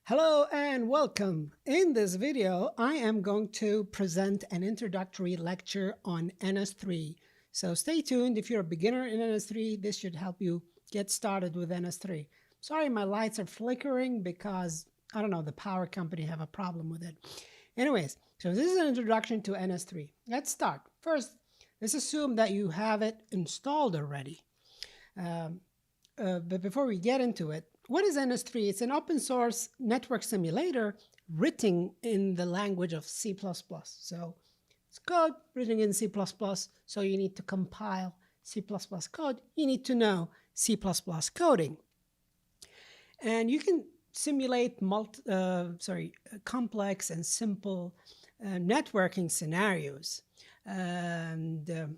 Hello and welcome. In this video, I am going to present an introductory lecture on ns-3. So stay tuned. If you're a beginner in ns-3, this should help you get started with ns-3. Sorry, my lights are flickering because, I don't know, the power company have a problem with it. Anyways, so this is an introduction to ns-3. Let's start. First, let's assume that you have it installed already. But before we get into it, what is ns-3? It's an open source network simulator written in the language of C++. So it's code written in C++. So you need to compile C++ code. You need to know C++ coding. And you can simulate complex and simple networking scenarios. And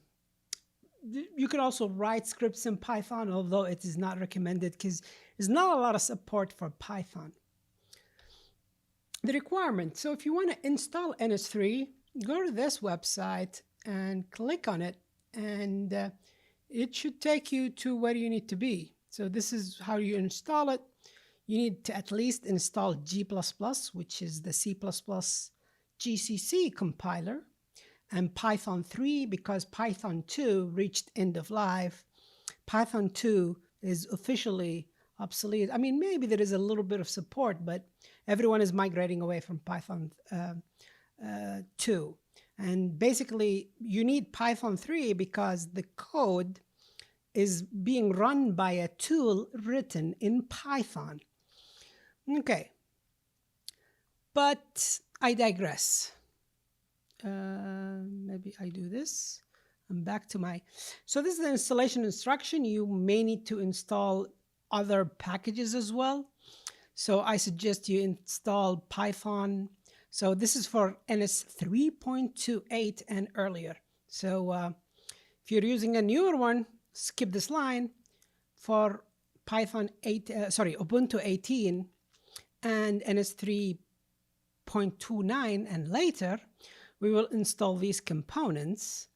you could also write scripts in Python, although it is not recommended because there's not a lot of support for Python. The requirement. So if you want to install ns-3, go to this website and click on it, and it should take you to where you need to be. So this is how you install it. You need to at least install G++, which is the C++ GCC compiler, and Python 3 because Python 2 reached end of life. Python 2 is officially obsolete. I mean, maybe there is a little bit of support, but everyone is migrating away from Python 2. And basically, you need Python 3 because the code is being run by a tool written in Python. Okay, but I digress. Maybe I do this. I'm back to my, so this is the installation instruction. You may need to install other packages as well. So I suggest you install Python. So this is for NS 3.28 and earlier. So if you're using a newer one, skip this line. For Python 8, Ubuntu 18 and NS 3.29 and later, we will install these components.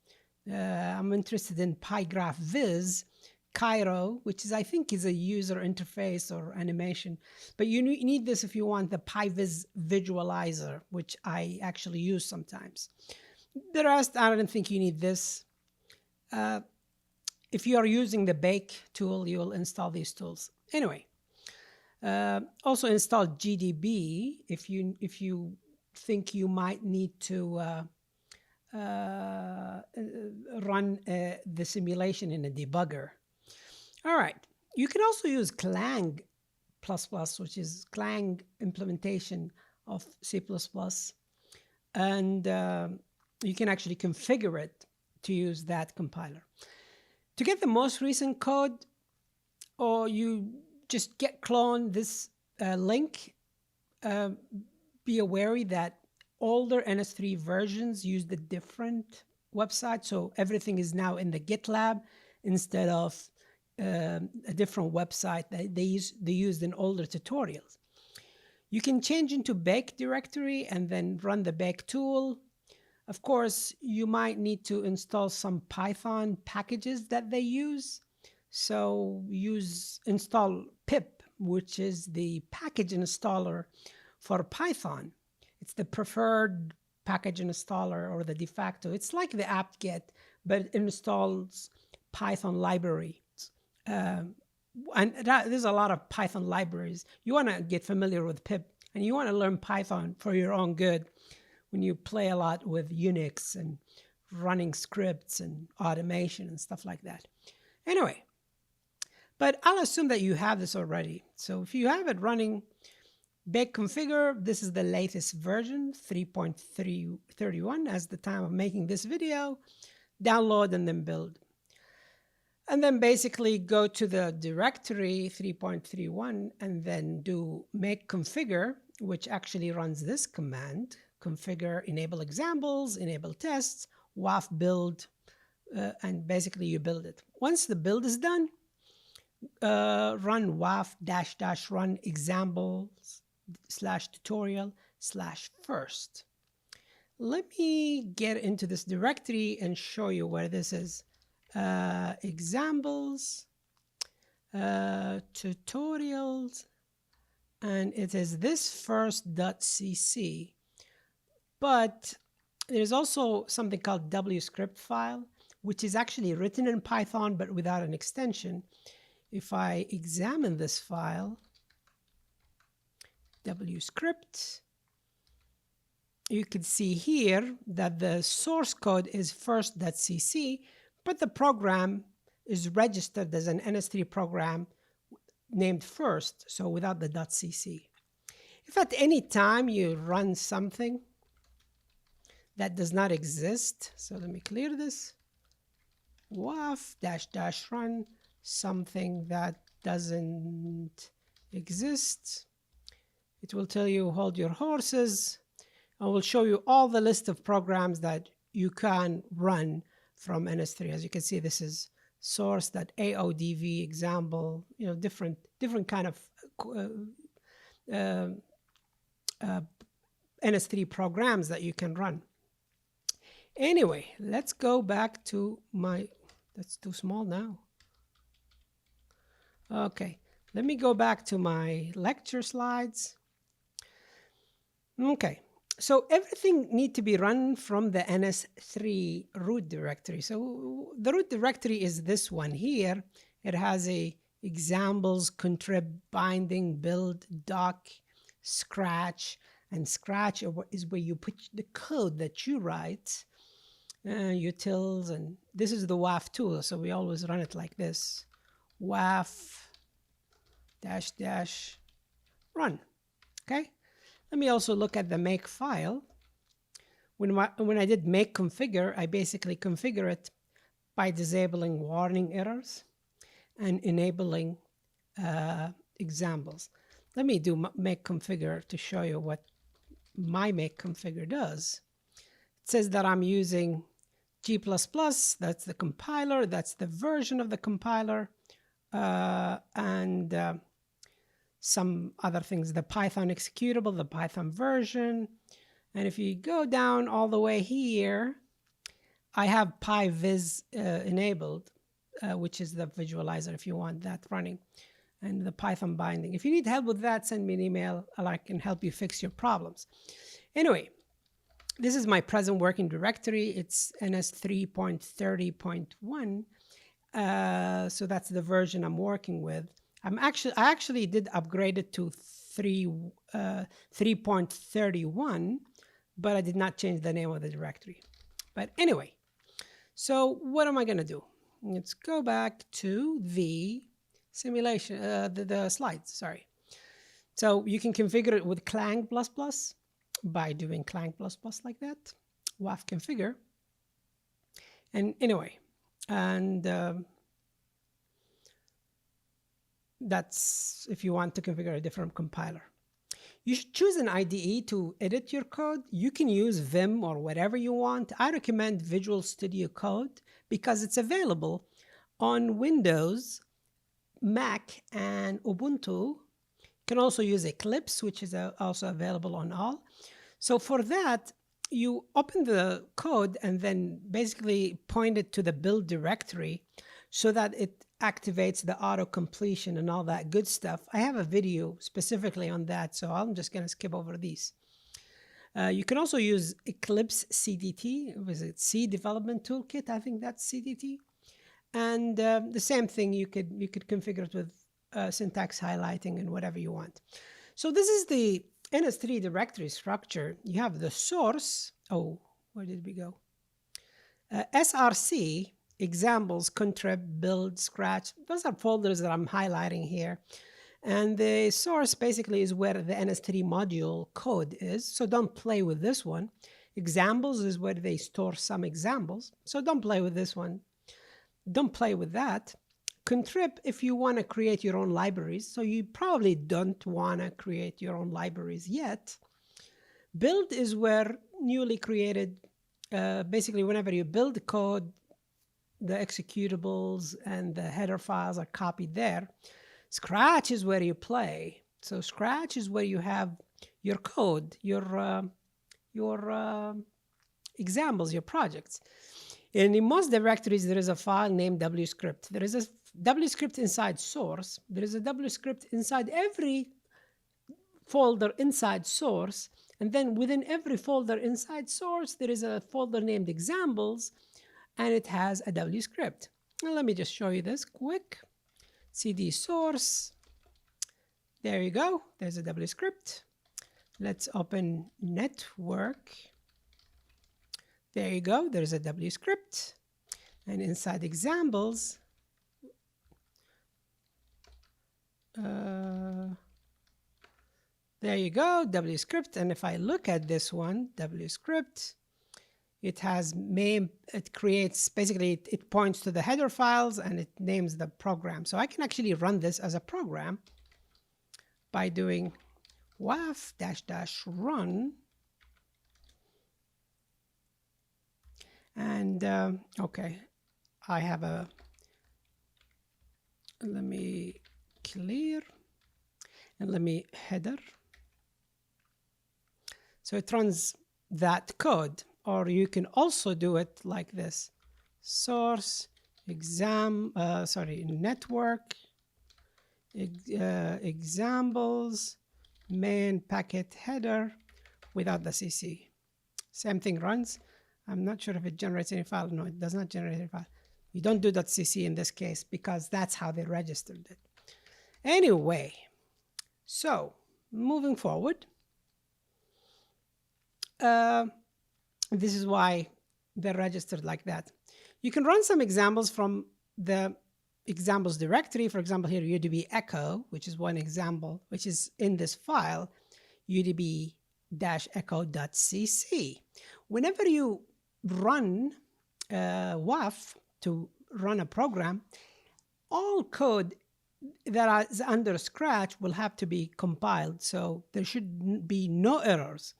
I'm interested in PyGraphViz, Cairo, which is, I think, is a user interface or animation. But you need this if you want the PyViz visualizer, which I actually use sometimes. The rest, I don't think you need this. If you are using the Bake tool, you will install these tools. Anyway, also install GDB if you think you might need to run the simulation in a debugger. All right, you can also use Clang++, which is Clang implementation of C++, and you can actually configure it to use that compiler. To get the most recent code, or you just get clone this link, be aware that older NS3 versions used a different website. So everything is now in the GitLab instead of a different website that they used in older tutorials. You can change into Bake directory and then run the Bake tool. Of course, you might need to install some Python packages that they use. So install pip, which is the package installer for Python. It's the preferred package installer or the de facto. It's like the apt-get, but it installs Python libraries. And there's a lot of Python libraries. You want to get familiar with pip, and you want to learn Python for your own good when you play a lot with Unix and running scripts and automation and stuff like that. Anyway, but I'll assume that you have this already. So if you have it running, Bake configure, this is the latest version, 3.31 as the time of making this video. Download and then build. And then basically go to the directory 3.31 and then do make configure, which actually runs this command, configure enable examples, enable tests, waf build, and basically you build it. Once the build is done, run waf -- run examples /tutorial/first. Let me get into this directory and show you where this is. Examples, tutorials, and it is this first.cc, but there's also something called wscript file, which is actually written in Python but without an extension. If I examine this file, wscript, you can see here that the source code is first.cc, but the program is registered as an ns-3 program named first, so without the .cc. If at any time you run something that does not exist, so let me clear this, waf -- run something that doesn't exist, it will tell you hold your horses. I will show you all the list of programs that you can run from ns-3. As you can see, this is source.aodv example, different kind of ns-3 programs that you can run. Anyway, let's go back to my, that's too small now. Okay, let me go back to my lecture slides. Okay, so everything needs to be run from the ns-3 root directory. So the root directory is this one here. It has a examples, contrib, binding, build, doc, scratch, and scratch is where you put the code that you write, utils, and this is the WAF tool. So we always run it like this, WAF -- run. Okay. Let me also look at the make file. When I did make configure, I basically configure it by disabling warning errors and enabling examples. Let me do make configure to show you what my make configure does. It says that I'm using G++, that's the compiler, that's the version of the compiler, and some other things, the Python executable, the Python version. And if you go down all the way here, I have PyVis enabled, which is the visualizer if you want that running, and the Python binding. If you need help with that, send me an email and I can help you fix your problems. Anyway, this is my present working directory. It's ns-3.30.1. So that's the version I'm working with. I actually did upgrade it to 3.31, but I did not change the name of the directory. But anyway, so what am I going to do? Let's go back to the simulation, the slides, sorry. So you can configure it with Clang++ by doing Clang++ like that, WAF configure. And anyway, and that's if you want to configure a different compiler. You should choose an IDE to edit your code. You can use Vim or whatever you want. I recommend Visual Studio Code because it's available on Windows, Mac, and Ubuntu. You can also use Eclipse, which is also available on all. So for that, you open the code and then basically point it to the build directory so that it activates the auto completion and all that good stuff. I have a video specifically on that, so I'm just going to skip over these. You can also use Eclipse CDT. Was it C Development Toolkit? I think that's CDT. And the same thing, you could configure it with syntax highlighting and whatever you want. So this is the ns-3 directory structure. You have the source. Oh, where did we go? src, examples, contrib, build, scratch. Those are folders that I'm highlighting here. And the source basically is where the ns-3 module code is. So don't play with this one. Examples is where they store some examples. So don't play with this one. Don't play with that. Contrib if you want to create your own libraries. So you probably don't want to create your own libraries yet. Build is where newly created, basically whenever you build code, the executables and the header files are copied there. Scratch is where you play. So Scratch is where you have your code, your examples, your projects. And in most directories, there is a file named wscript. There is a wscript inside source. There is a wscript inside every folder inside source, and then within every folder inside source, there is a folder named examples, and it has a W script. Now, let me just show you this quick. cd source. There you go. There's a W script. Let's open network. There you go. There's a W script. And inside examples, there you go, W script. And if I look at this one, W script, it has it creates, basically it points to the header files and it names the program. So I can actually run this as a program by doing waf --run. And okay, I have a, let me clear and let me header. So it runs that code, or you can also do it like this: source network examples main packet header without the CC. Same thing runs. I'm not sure if it generates any file. No, it does not generate any file. You don't do .cc in this case because that's how they registered it. Anyway, so moving forward, this is why they're registered like that. You can run some examples from the examples directory. For example, here UdpEcho, which is one example, which is in this file, udp-echo.cc. Whenever you run waf to run a program, all code that is under Scratch will have to be compiled, so there should be no errors.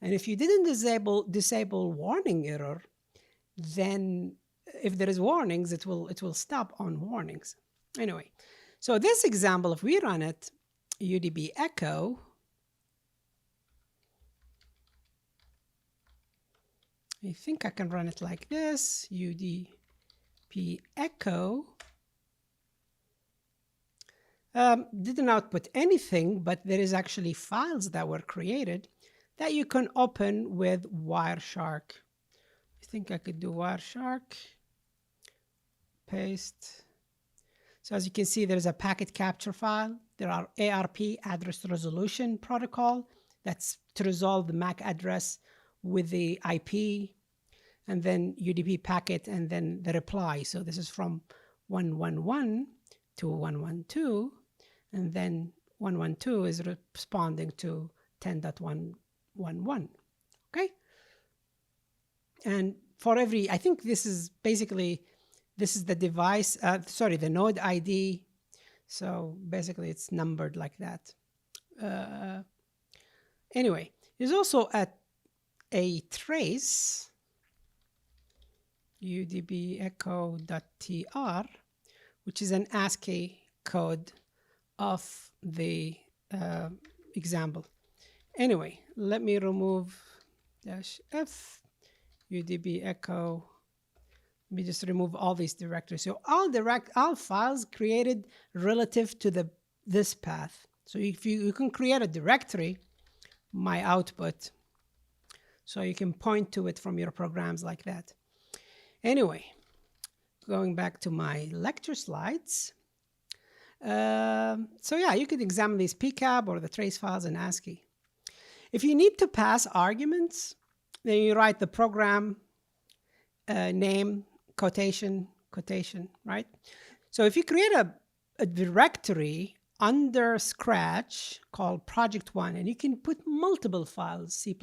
And if you didn't disable warning error, then if there is warnings, it will stop on warnings. Anyway, so this example, if we run it, UdpEcho, I think I can run it like this: UdpEcho. Didn't output anything, but there is actually files that were created that you can open with Wireshark. I think I could do Wireshark, paste. So as you can see, there's a packet capture file. There are ARP, address resolution protocol, that's to resolve the MAC address with the IP, and then UDP packet, and then the reply. So this is from 111 to 112, and then 112 is responding to 10.111. Okay? And for every, I think this is basically, this is the device, the node ID. So basically it's numbered like that. Anyway, there's also a trace, udpEcho.tr, which is an ASCII code of the example. Anyway, let me remove -f, udpEcho. Let me just remove all these directories. So all files created relative to this path. So if you can create a directory, my output, so you can point to it from your programs like that. Anyway, going back to my lecture slides. So yeah, you could examine these PCAP or the trace files in ASCII. If you need to pass arguments, then you write the program name, quotation, right? So if you create a directory under Scratch called project1, and you can put multiple files, C++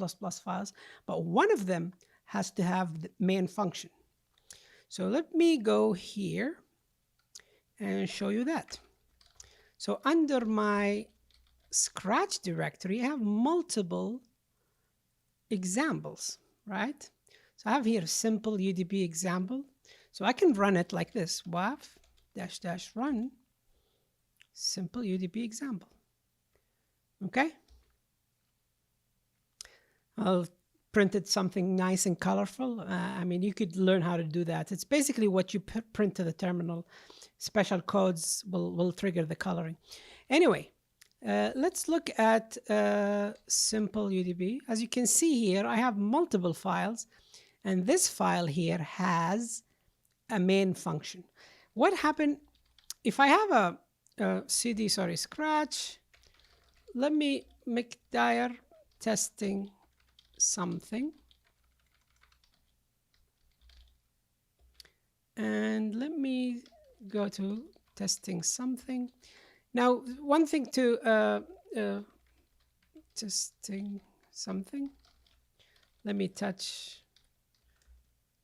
files, but one of them has to have the main function. So let me go here and show you that. So under my Scratch directory, I have multiple examples, right? So I have here simple UDP example. So I can run it like this: waf --run simple UDP example. Okay? I'll printed something nice and colorful. I mean, you could learn how to do that. It's basically what you print to the terminal. Special codes will trigger the coloring. Anyway, Let's look at simple UDP. As you can see here, I have multiple files, and this file here has a main function. What happened if I have a cd, scratch, let me make dir testing something, and let me go to testing something. Now, one thing to testing something, let me touch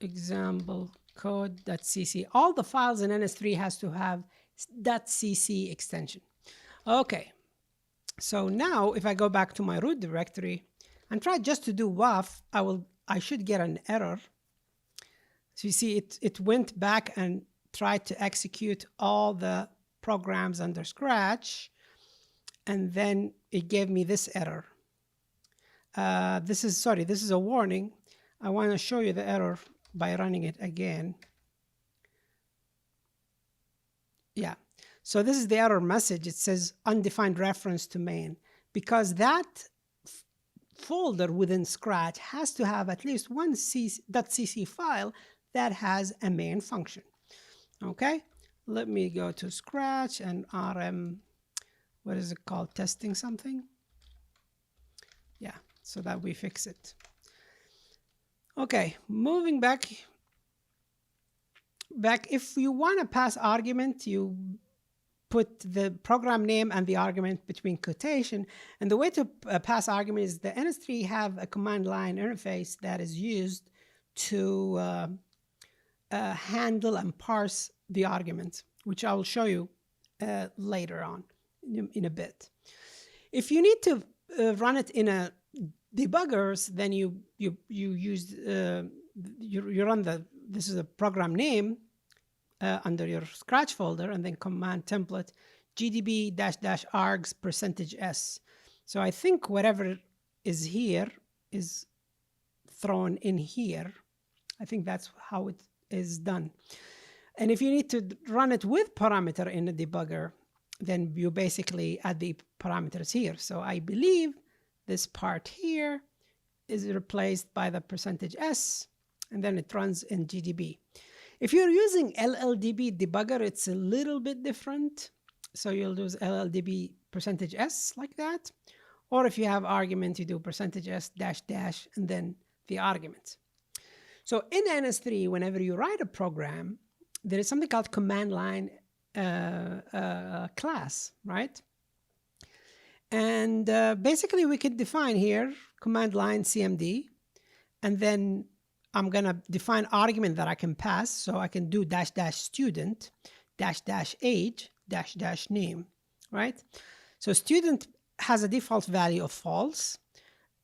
example code.cc. All the files in ns3 has to have .cc extension. Okay, so now if I go back to my root directory and try just to do waf, I should get an error. So you see it went back and tried to execute all the programs under scratch, and then it gave me this error. This is a warning. I want to show you the error by running it again. Yeah, so this is the error message. It says undefined reference to main, because that folder within Scratch has to have at least one .cc file that has a main function. Okay, let me go to Scratch and rm, what is it called, testing something. Yeah, so that we fix it. Okay, moving back, if you want to pass argument, you put the program name and the argument between quotation. And the way to pass argument is the ns3 have a command line interface that is used to handle and parse the argument, which I will show you later on in a bit. If you need to run it in a debuggers, then you use you run this is a program name under your Scratch folder, and then command template gdb --args %s. So I think whatever is here is thrown in here. I think that's how it is done. And if you need to run it with parameter in the debugger, then you basically add the parameters here. So I believe this part here is replaced by the %s, and then it runs in GDB. If you're using LLDB debugger, it's a little bit different. So you'll use LLDB %s like that. Or if you have argument, you do %s -- and then the argument. So in ns3, whenever you write a program, there is something called command line class, right? And basically we could define here command line cmd, and then I'm going to define argument that I can pass. So I can do --student --age --name, right? So student has a default value of false.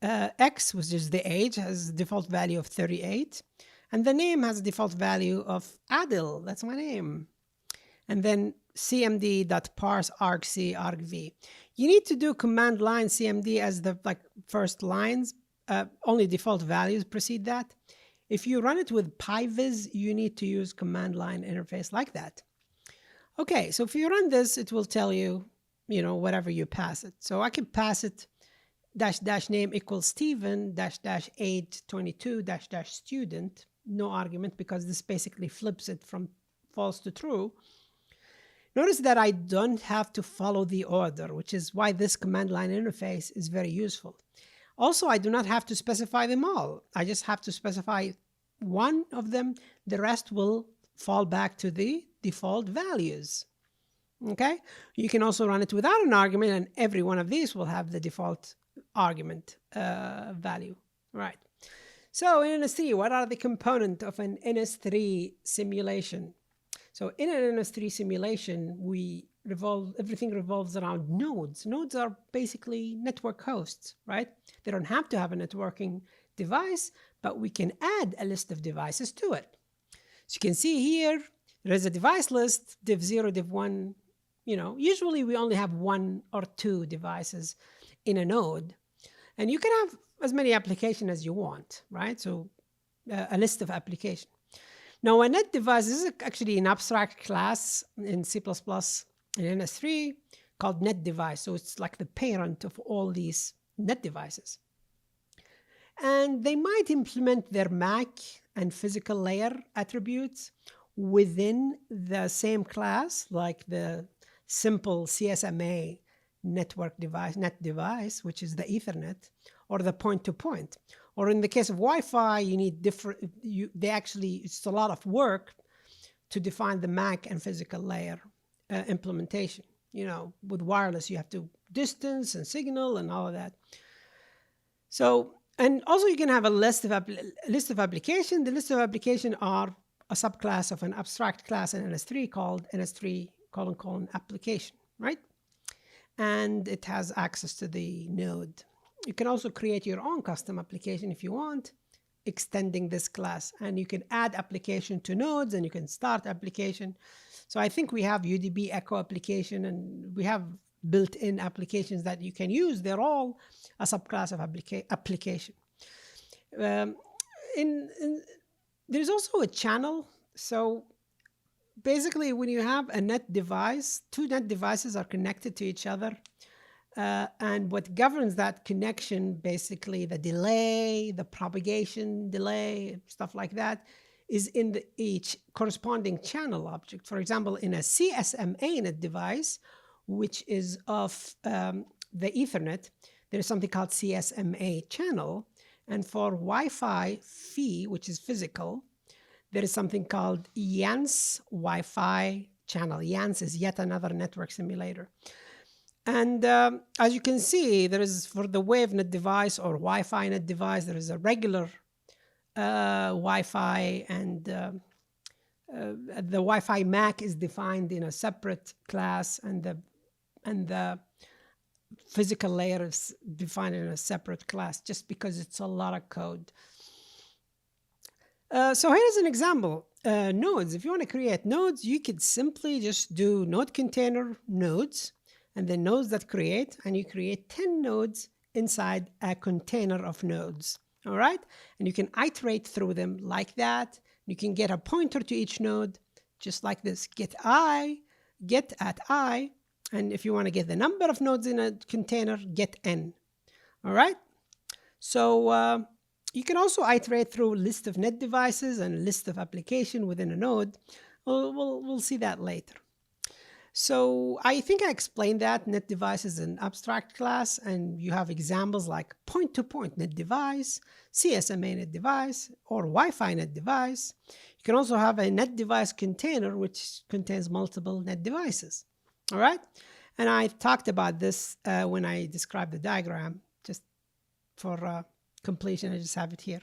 X, which is the age, has a default value of 38. And the name has a default value of Adil. That's my name. And then cmd.parse argc argv. You need to do command line cmd as the first lines. Only default values precede that. If you run it with PyViz, you need to use command line interface like that. Okay, so if you run this, it will tell you, whatever you pass it. So I can pass it --name equals Stephen --age 22 --student, no argument, because this basically flips it from false to true. Notice that I don't have to follow the order, which is why this command line interface is very useful. Also, I do not have to specify them all. I just have to specify one of them. The rest will fall back to the default values. Okay? You can also run it without an argument, and every one of these will have the default argument value. Right. So in ns3, what are the components of an ns3 simulation? So in an ns3 simulation, everything revolves around nodes. Nodes are basically network hosts, right? They don't have to have a networking device, but we can add a list of devices to it. So you can see here, there is a device list, div0, div1. Usually we only have 1 or 2 devices in a node. And you can have as many applications as you want, right? So a list of applications. Now, a net device is actually an abstract class in C++ in ns3 called net device. So it's like the parent of all these net devices. And they might implement their MAC and physical layer attributes within the same class, like the simple CSMA network device, net device, which is the Ethernet, or the point-to-point. Or in the case of Wi-Fi, you need different, it's a lot of work to define the MAC and physical layer implementation. You know, with wireless, you have to distance and signal and all of that. So, and also you can have a list of applications. The list of applications are a subclass of an abstract class in ns-3 called ns-3 : application, right? And it has access to the node. You can also create your own custom application if you want, extending this class. And you can add application to nodes, and you can start application. So I think we have UdpEcho application, and we have built-in applications that you can use. They're all a subclass of application. There's also a channel. So basically, when you have a net device, two net devices are connected to each other. And what governs that connection, basically the delay, the propagation delay, stuff like that, is in each corresponding channel object. For example, in a CSMA net device, which is of the Ethernet, there is something called CSMA channel. And for Wi-Fi phi, which is physical, there is something called YANS Wi-Fi channel. YANS is yet another network simulator. And as you can see, there is, for the WaveNet device or Wi-Fi net device, there is a regular Wi-Fi, and the Wi-Fi MAC is defined in a separate class, and the physical layer is defined in a separate class, just because it's a lot of code. So here's an example. Nodes. If you want to create nodes, you could simply just do node container nodes, and then nodes that create, and you create 10 nodes inside a container of nodes. All right? And you can iterate through them like that. You can get a pointer to each node, just like this. Get at I. And if you want to get the number of nodes in a container, get n. All right? So you can also iterate through a list of net devices and a list of application within a node. We'll see that later. So I think I explained that net device is an abstract class, and you have examples like point-to-point net device, CSMA net device, or Wi-Fi net device. You can also have a net device container, which contains multiple net devices. All right? And I talked about this when I described the diagram. Just for completion, I just have it here.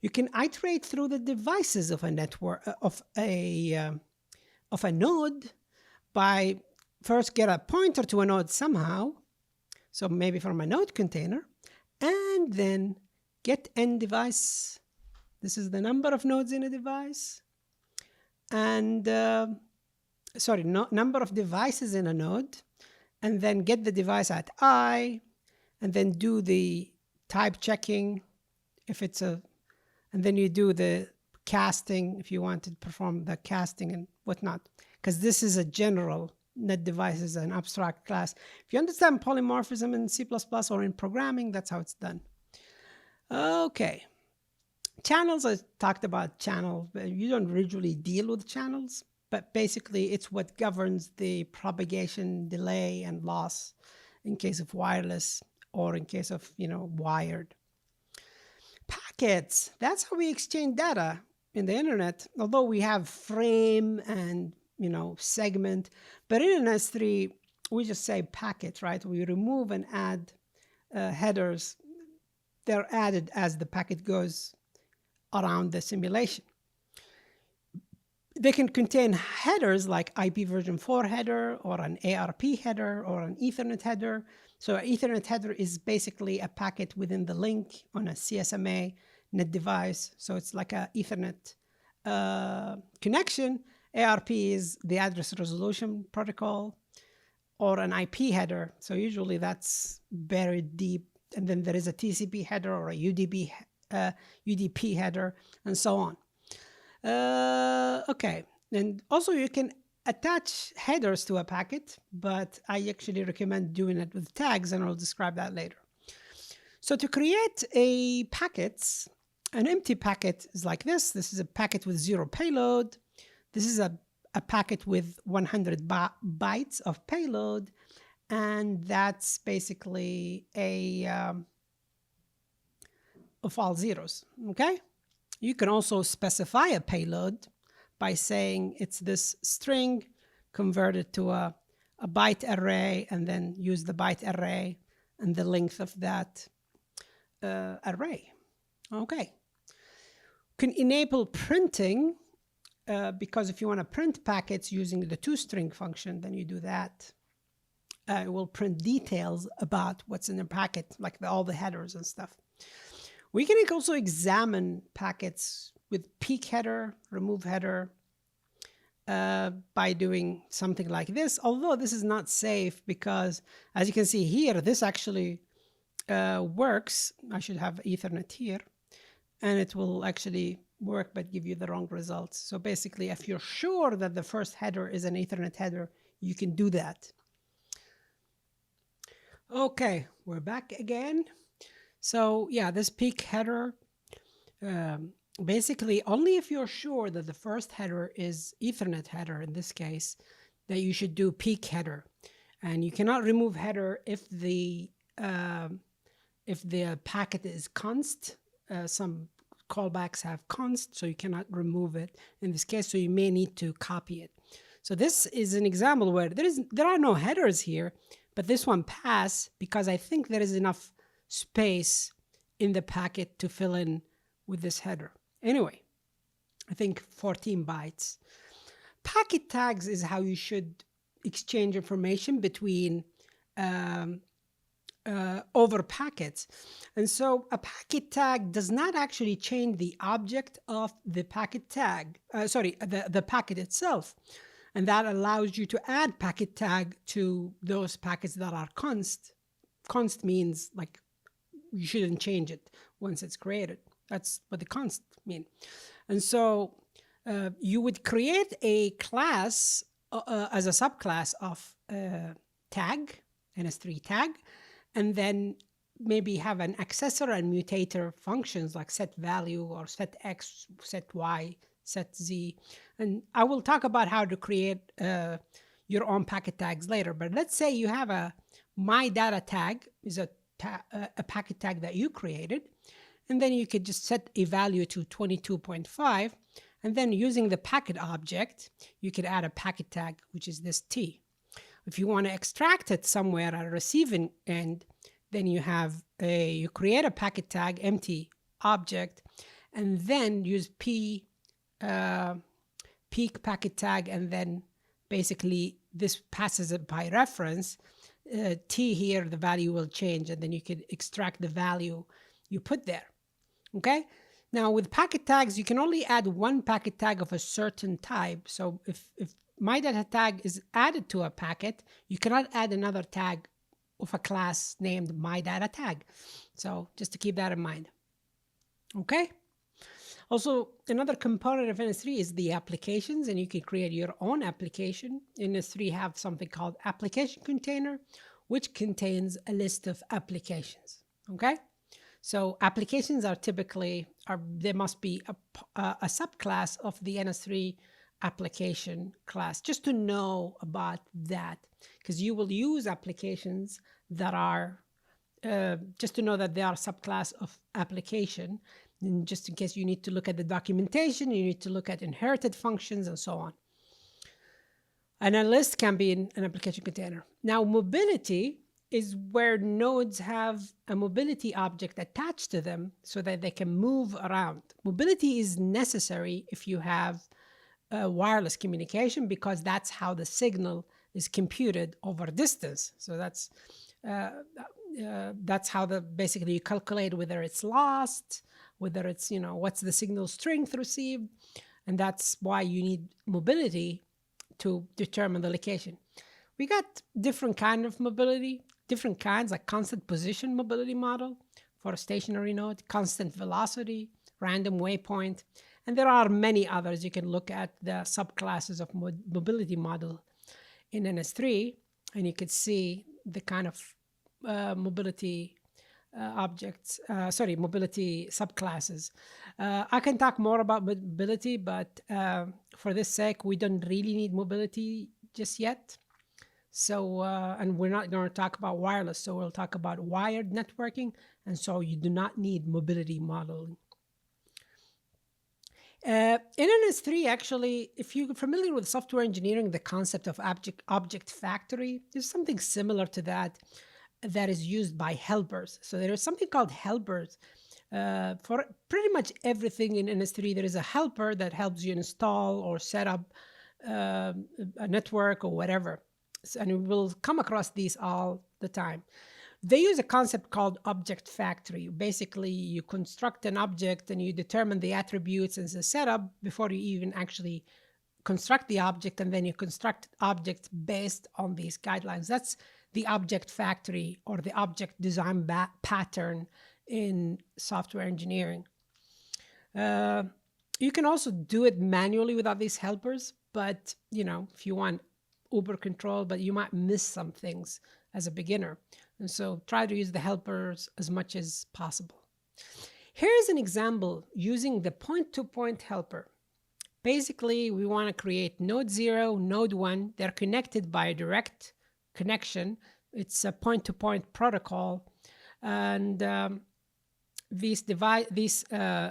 You can iterate through the devices of a network, of a node, by first get a pointer to a node somehow, so maybe from a node container, and then get n device. This is the number of nodes in a device, and number of devices in a node, and then get the device at I, and then do the type checking if it's and then you do the casting if you want to perform the casting and whatnot. Because this is a general net device, is an abstract class. If you understand polymorphism in C++ or in programming, that's how it's done. Okay. Channels, I talked about channels. You don't usually deal with channels, but basically it's what governs the propagation, delay, and loss in case of wireless or in case of, wired. Packets, that's how we exchange data in the internet, although we have frame and segment, but in ns-3 we just say packet, right? We remove and add headers. They're added as the packet goes around the simulation. They can contain headers like IP version 4 header, or an ARP header, or an Ethernet header. So an Ethernet header is basically a packet within the link on a CSMA net device. So it's like a Ethernet connection. ARP is the address resolution protocol, or an IP header. So usually that's buried deep. And then there is a TCP header or a UDP header, and so on. Okay. And also you can attach headers to a packet, but I actually recommend doing it with tags, and I'll describe that later. So to create a packet, an empty packet is like this. This is a packet with 0 payload. This is a packet with 100 bytes of payload, and that's basically of all zeros, okay? You can also specify a payload by saying it's this string converted to a byte array, and then use the byte array and the length of that array. Okay. Can enable printing, because if you want to print packets using the toString function, then you do that. It will print details about what's in the packet, like all the headers and stuff. We can also examine packets with peek header, remove header, by doing something like this, although this is not safe because, as you can see here, this actually works. I should have Ethernet here, and it will actually work but give you the wrong results. So basically, if you're sure that the first header is an Ethernet header, you can do that. Okay, we're back again. So yeah, this peek header, basically only if you're sure that the first header is Ethernet header, in this case, that you should do peek header. And you cannot remove header if the packet is const. Some callbacks have const, so you cannot remove it in this case, so you may need to copy it. So this is an example where there are no headers here, but this one passed because I think there is enough space in the packet to fill in with this header. Anyway, I think 14 bytes. Packet tags is how you should exchange information between over packets. And so a packet tag does not actually change the object of the packet tag, the packet itself. And that allows you to add packet tag to those packets that are const. Const means like you shouldn't change it once it's created. That's what the const mean. And so you would create a class as a subclass of tag, ns-3 tag, and then maybe have an accessor and mutator functions like set value or set x, set y, set z. And I will talk about how to create your own packet tags later. But let's say you have a my data tag is a packet tag that you created. And then you could just set a value to 22.5. And then using the packet object, you could add a packet tag, which is this t. If you want to extract it somewhere at a receiving end, then you create a packet tag, empty object, and then use peek packet tag, and then basically this passes it by reference. T here, the value will change, and then you could extract the value you put there. Okay? Now with packet tags, you can only add one packet tag of a certain type. So if my data tag is added to a packet, you cannot add another tag of a class named my data tag. So just to keep that in mind. Okay? Also, another component of ns-3 is the applications, and you can create your own application. ns-3 have something called application container, which contains a list of applications. Okay? So applications are typically, there must be a subclass of the ns-3 application class, just to know about that, because you will use applications that are, just to know that they are a subclass of application, and just in case you need to look at the documentation, you need to look at inherited functions and so on. And a list can be in an application container. Now, mobility is where nodes have a mobility object attached to them so that they can move around. Mobility is necessary if you have wireless communication, because that's how the signal is computed over distance. So that's how basically you calculate whether it's lost, whether it's, what's the signal strength received. And that's why you need mobility to determine the location. We got different kind of mobility, different kinds, like constant position mobility model for a stationary node, constant velocity, random waypoint. And there are many others. You can look at the subclasses of mobility model in ns-3, and you could see the kind of mobility mobility subclasses. I can talk more about mobility, but for this sake, we don't really need mobility just yet. So, and we're not going to talk about wireless, so we'll talk about wired networking, and so you do not need mobility modeling. In ns-3, actually, if you're familiar with software engineering, the concept of object factory, there's something similar to that is used by helpers. So there is something called helpers. For pretty much everything in ns-3, there is a helper that helps you install or set up a network or whatever. And we'll come across these all the time. They use a concept called object factory. Basically, you construct an object and you determine the attributes and the setup before you even actually construct the object, and then you construct objects based on these guidelines. That's the object factory or the object design pattern in software engineering. You can also do it manually without these helpers, but if you want uber control, but you might miss some things as a beginner. And so try to use the helpers as much as possible. Here's an example using the point-to-point helper. Basically, we want to create node 0, node 1. They're connected by a direct connection. It's a point-to-point protocol. And these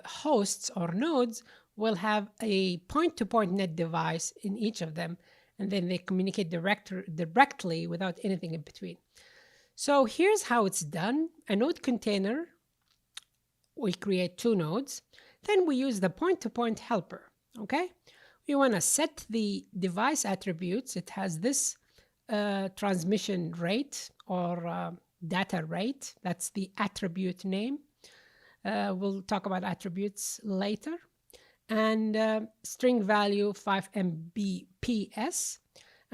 hosts or nodes will have a point-to-point net device in each of them, and then they communicate directly without anything in between. So here's how it's done. A node container, we create 2 nodes. Then we use the point-to-point helper, okay? We want to set the device attributes. It has this transmission rate or data rate. That's the attribute name. We'll talk about attributes later. And string value 5 Mbps.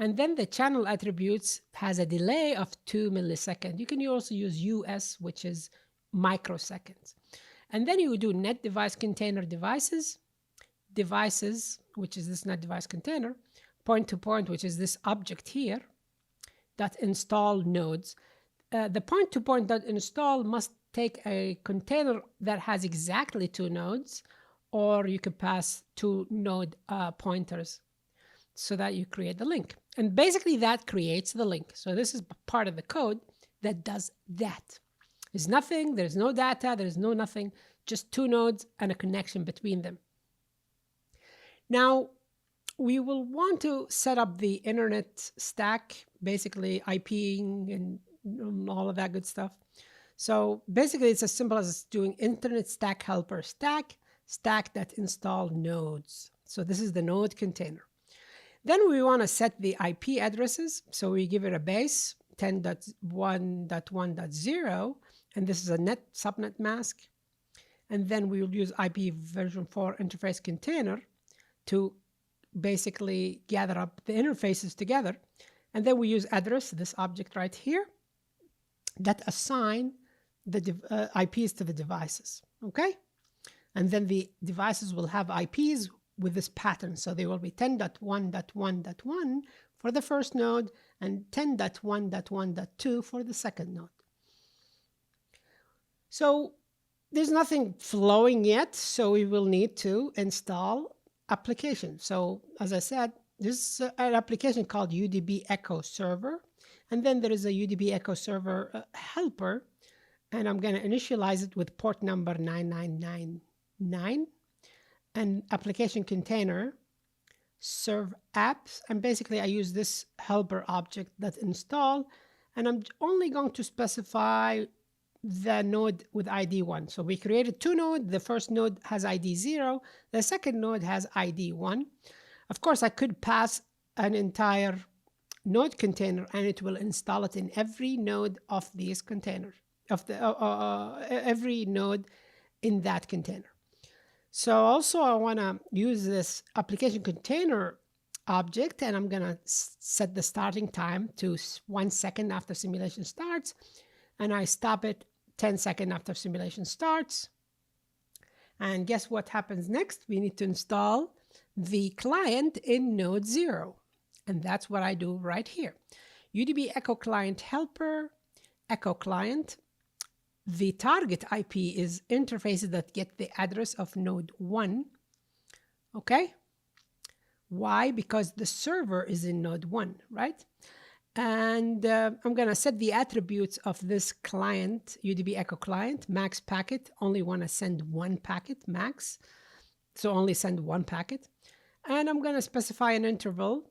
And then the channel attributes has a delay of 2 milliseconds. You can also use US, which is microseconds. And then you do net device container devices, which is this net device container, point to point, which is this object here, that install nodes. The point to point that install must take a container that has exactly 2 nodes, or you could pass 2 node pointers so that you create the link. And basically that creates the link. So this is part of the code that does that. There's nothing, there's no data, there's no nothing, just 2 nodes and a connection between them. Now, we will want to set up the internet stack, basically IPing and all of that good stuff. So basically it's as simple as doing internet stack helper stack that install nodes. So this is the node container. Then we want to set the IP addresses. So we give it a base 10.1.1.0, and this is a subnet mask. And then we will use IP version 4 interface container to basically gather up the interfaces together. And then we use address, this object right here, that assign the IPs to the devices, okay? And then the devices will have IPs with this pattern. So they will be 10.1.1.1 for the first node and 10.1.1.2 for the second node. So there's nothing flowing yet, so we will need to install application. So as I said, this is an application called UdpEchoServer, and then there is a UdpEchoServer helper, and I'm going to initialize it with port number 9999, and application container serve apps, and basically I use this helper object that install, and I'm only going to specify the node with ID 1. So we created 2 nodes. The first node has ID 0. The second node has ID 1. Of course, I could pass an entire node container and it will install it in every node of these containers, of the every node in that container. So also I want to use this application container object, and I'm going to set the starting time to 1 second after simulation starts, and I stop it 10 seconds after simulation starts. And guess what happens next? We need to install the client in node 0. And that's what I do right here. UdpEchoClient helper, echo client. The target IP is interfaces that get the address of node 1. Okay? Why? Because the server is in node 1, right? And I'm going to set the attributes of this client, UdpEchoClient, max packet. Only want to send one packet, max. So only send one packet. And I'm going to specify an interval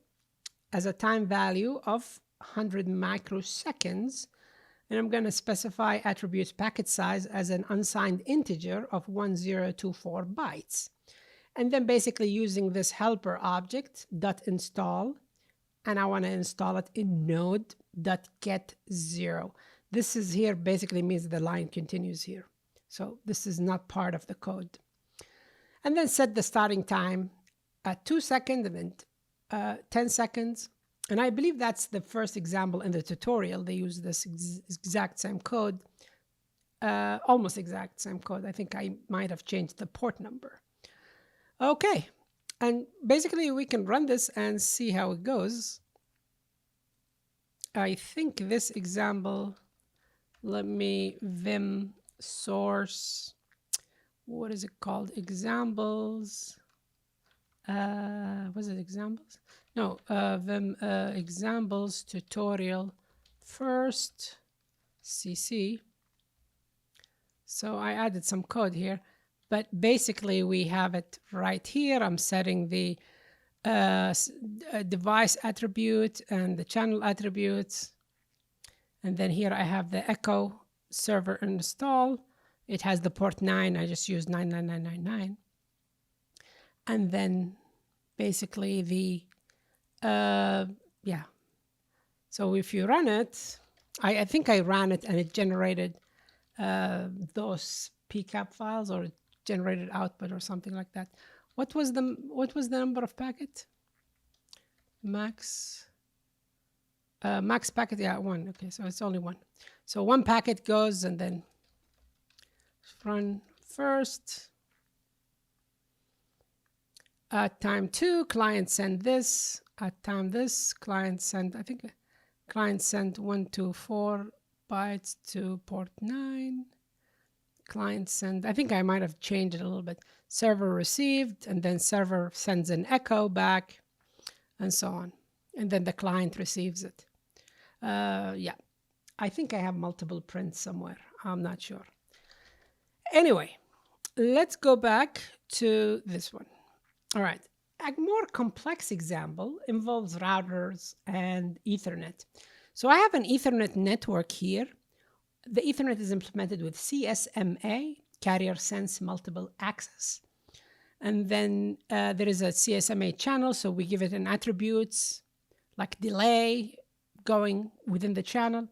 as a time value of 100 microseconds. And I'm going to specify attributes packet size as an unsigned integer of 1024 bytes. And then basically using this helper object .install, and I want to install it in node.get0. This is here basically means the line continues here. So this is not part of the code. And then set the starting time at 2 seconds and then 10 seconds. And I believe that's the first example in the tutorial. They use this exact same code, almost exact same code. I think I might have changed the port number. Okay, and basically we can run this and see how it goes. I think this example, let me vim source, what is it called? Examples. Was it examples? No, vim examples tutorial first CC. So I added some code here, but basically we have it right here. I'm setting the device attribute and the channel attributes. And then here I have the echo server install. It has the port 9. I just used 99999. And then basically the, yeah. So if you run it, I think I ran it and it generated those PCAP files, or it generated output or something like that. What was the number of packet? Max packet, yeah, 1. Okay, so it's only 1. So 1 packet goes, and then run first. At time 2, client send this. At time this, client send, I think client sent 124 bytes to port 9. Client send, I think I might have changed it a little bit. Server received, and then server sends an echo back, and so on. And then the client receives it. Yeah, I think I have multiple prints somewhere. I'm not sure. Anyway, let's go back to this one. All right, a more complex example involves routers and Ethernet. So I have an Ethernet network here. The Ethernet is implemented with CSMA, Carrier Sense Multiple Access. And then there is a CSMA channel, so we give it an attributes like delay going within the channel.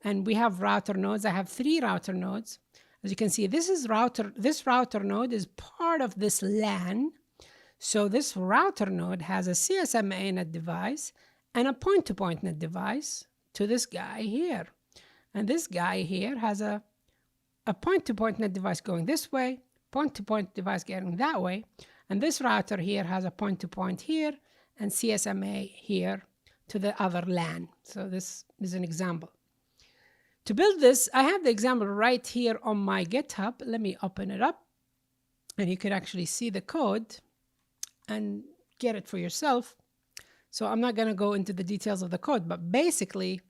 And we have router nodes. I have 3 router nodes. As you can see, this router node is part of this LAN. So this router node has a CSMA NAT device and a point-to-point NAT device to this guy here. And this guy here has a point-to-point NAT device going this way, point-to-point device going that way. And this router here has a point-to-point here and CSMA here to the other LAN. So this is an example. To build this, I have the example right here on my GitHub. Let me open it up. And you can actually see the code and get it for yourself. So I'm not going to go into the details of the code, but basically,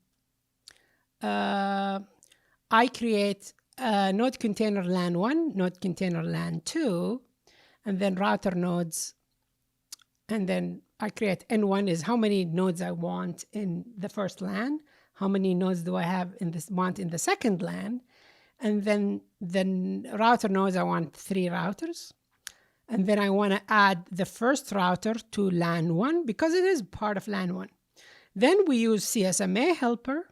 I create a node container LAN 1, node container LAN 2, and then router nodes. And then I create N1 is how many nodes I want in the first LAN, how many nodes do I have in this want in the second LAN, and then router nodes, I want 3 routers. And then I want to add the first router to LAN 1 because it is part of LAN 1. Then we use CSMA helper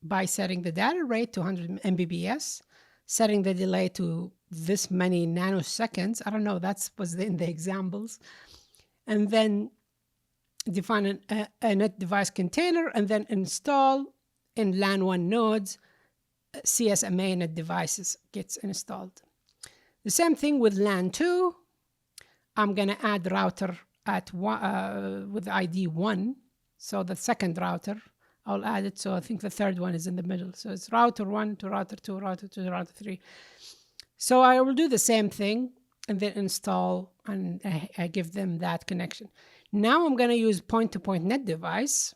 by setting the data rate to 100 Mbps, setting the delay to this many nanoseconds. I don't know, that was in the examples. And then define a net device container and then install in LAN 1 nodes CSMA net devices gets installed. The same thing with LAN 2. I'm going to add router at with ID 1. So the second router, I'll add it. So I think the third one is in the middle. So it's router 1 to router 2, router 2 to router 3. So I will do the same thing and then install, and I give them that connection. Now I'm going to use point-to-point net device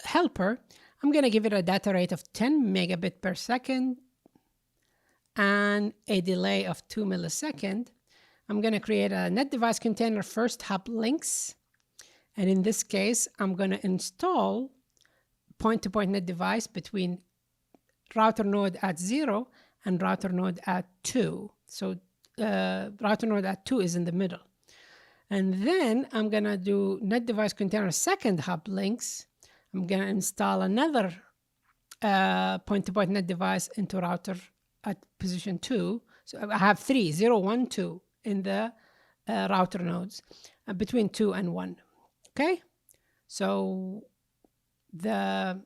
helper. I'm going to give it a data rate of 10 megabit per second and a delay of 2 milliseconds. I'm going to create a net device container first hub links. And in this case, I'm going to install point-to-point net device between router node at 0 and router node at 2. So router node at 2 is in the middle. And then I'm going to do net device container second hub links. I'm going to install another point-to-point net device into router at position 2. So I have 3, 0, 1, 2 in the router nodes between 2 and 1. Okay, so this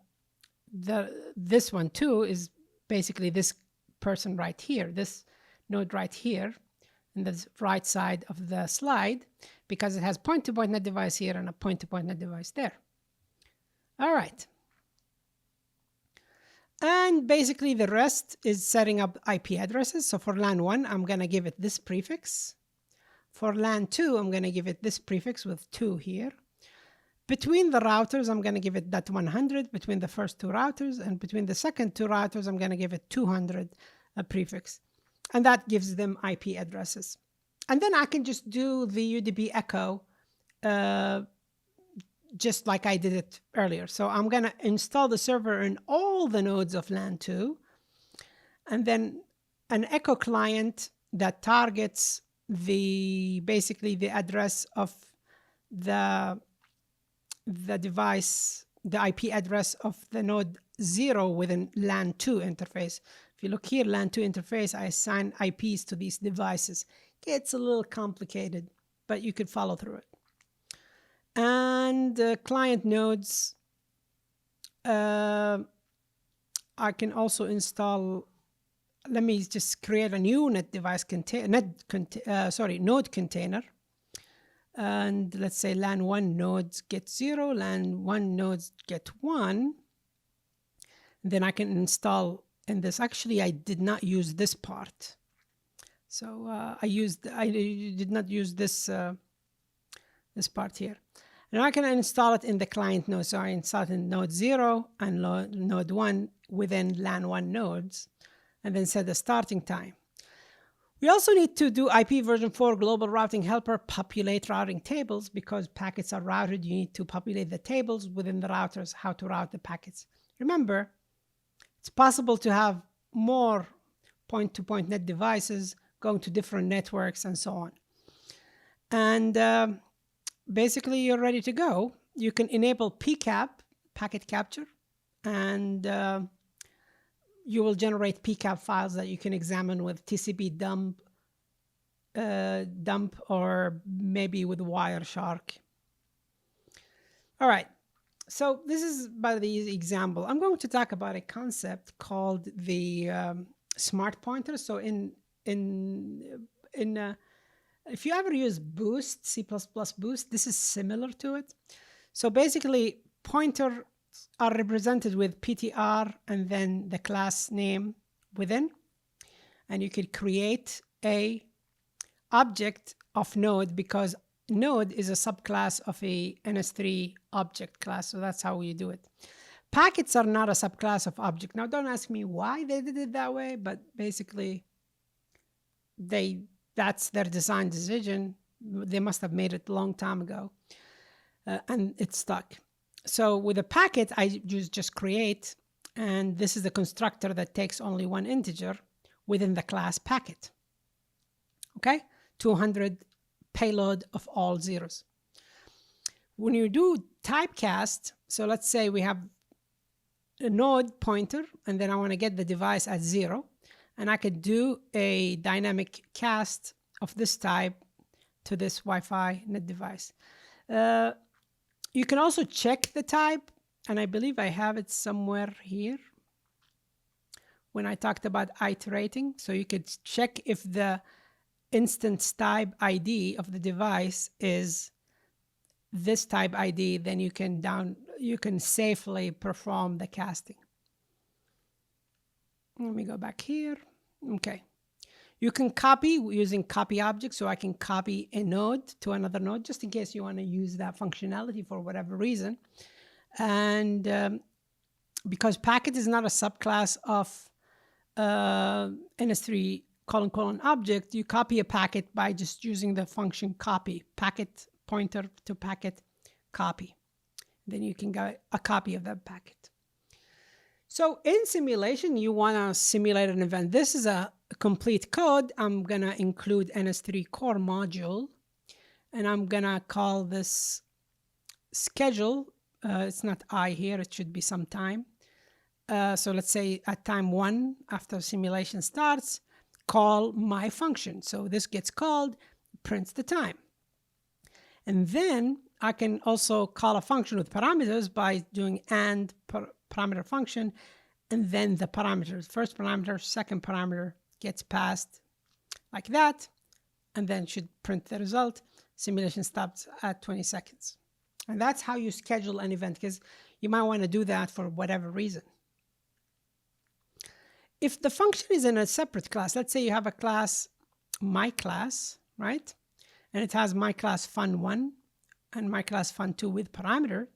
one too is basically this person right here, this node right here, in the right side of the slide, because it has point-to-point net device here and a point-to-point net device there. All right. And basically the rest is setting up IP addresses. So for LAN 1, I'm going to give it this prefix. For LAN 2, I'm going to give it this prefix with 2 here. Between the routers, I'm going to give it that 100 between the first 2 routers, and between the second 2 routers, I'm going to give it 200 prefix. And that gives them IP addresses. And then I can just do the UDP echo just like I did it earlier. So I'm going to install the server in all the nodes of LAN 2, and then an echo client that targets basically the address of the device, the IP address of the node 0 within LAN 2 interface. If you look here, LAN 2 interface, I assign IPs to these devices. It's a little complicated, but you could follow through it. And client nodes, I can also install. Let me just create a new net device node container. And let's say LAN 1 nodes get 0, LAN 1 nodes get 1. Then I can install in this. Actually, I did not use this part. So I did not use this this part here. And I can install it in the client node. So I install it in node 0 and node 1 within LAN 1 nodes, and then set the starting time. We also need to do IP version 4 global routing helper populate routing tables, because packets are routed. You need to populate the tables within the routers, how to route the packets. Remember, it's possible to have more point-to-point net devices going to different networks and so on. And basically, you're ready to go. You can enable PCAP, packet capture, and you will generate PCAP files that you can examine with TCP dump, or maybe with Wireshark. All right. So this is by the example. I'm going to talk about a concept called the smart pointer. So if you ever use Boost, C++ Boost, this is similar to it. So basically, pointers are represented with PTR and then the class name within. And you could create a object of node, because node is a subclass of a ns-3 object class. So that's how you do it. Packets are not a subclass of object. Now, don't ask me why they did it that way, but basically, that's their design decision. They must have made it a long time ago, and it's stuck. So with a packet, I just create, and this is the constructor that takes only one integer within the class packet. Okay, 200 payload of all zeros. When you do typecast, so let's say we have a node pointer, and then I want to get the device at 0. And I could do a dynamic cast of this type to this Wi-Fi net device. You can also check the type, and I believe I have it somewhere here, when I talked about iterating. So you could check if the instance type ID of the device is this type ID, then you can safely perform the casting. Let me go back here. Okay. You can copy using copy object. So I can copy a node to another node, just in case you want to use that functionality for whatever reason. And because packet is not a subclass of ns3 : object, you copy a packet by just using the function copy, packet pointer to packet copy. Then you can get a copy of that packet. So in simulation, you want to simulate an event. This is a complete code. I'm going to include ns3 core module, and I'm going to call this schedule. It's not I here. It should be some time. So let's say at time 1, after simulation starts, call my function. So this gets called, prints the time. And then I can also call a function with parameters by doing and parameter function, and then the parameters, first parameter, second parameter gets passed like that, and then should print the result. Simulation stops at 20 seconds. And that's how you schedule an event, because you might want to do that for whatever reason. If the function is in a separate class, let's say you have a class, my class, right? And it has my class fun1 and my class fun2 with parameter.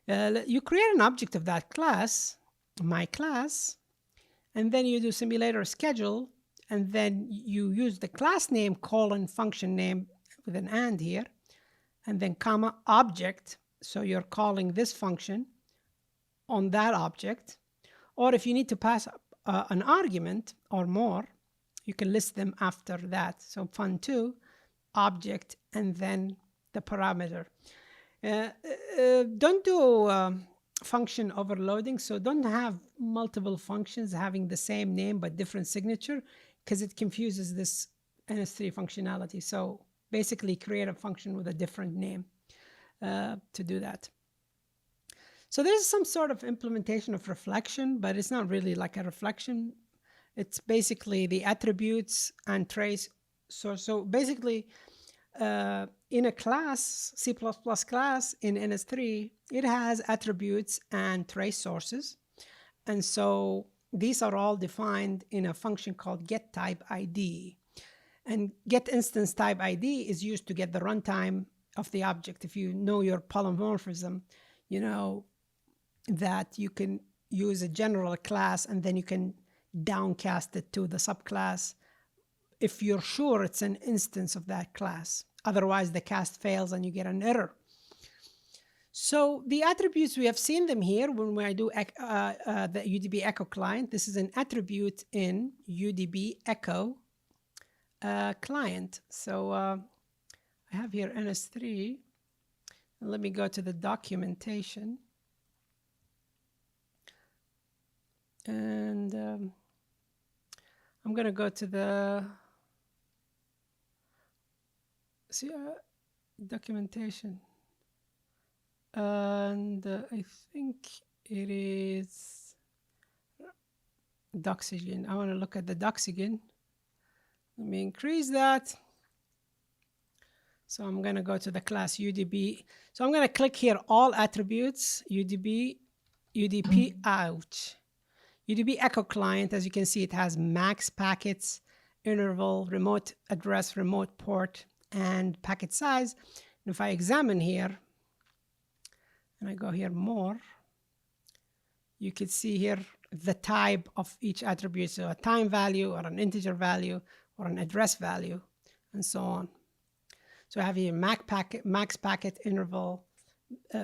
You create an object of that class, my class, and then you do simulator schedule, and then you use the class name colon function name with an and here, and then comma object. So you're calling this function on that object. Or if you need to pass an argument or more, you can list them after that. So fun2, object, and then the parameter. Don't do function overloading. So don't have multiple functions having the same name but different signature, because it confuses this ns3 functionality. So basically create a function with a different name to do that. So there's some sort of implementation of reflection, but it's not really like a reflection. It's basically the attributes and trace. So basically, in a class, C++ class in ns3, it has attributes and trace sources. And so these are all defined in a function called getTypeID. And getInstanceTypeID is used to get the runtime of the object. If you know your polymorphism, you know that you can use a general class and then you can downcast it to the subclass if you're sure it's an instance of that class. Otherwise, the cast fails and you get an error. So the attributes, we have seen them here when I do the UdpEchoClient. This is an attribute in UdpEchoClient. So I have here ns3. And let me go to the documentation. And I'm going to go to the documentation. And I think it is Doxygen. I want to look at the Doxygen. Let me increase that. So I'm going to go to the class UDP. So I'm going to click here, all attributes, UDP, UdpEchoClient. As you can see, it has max packets, interval, remote address, remote port, and packet size. And if I examine here, and I go here more, you can see here the type of each attribute. So a time value or an integer value or an address value and so on. So I have here max packet, interval.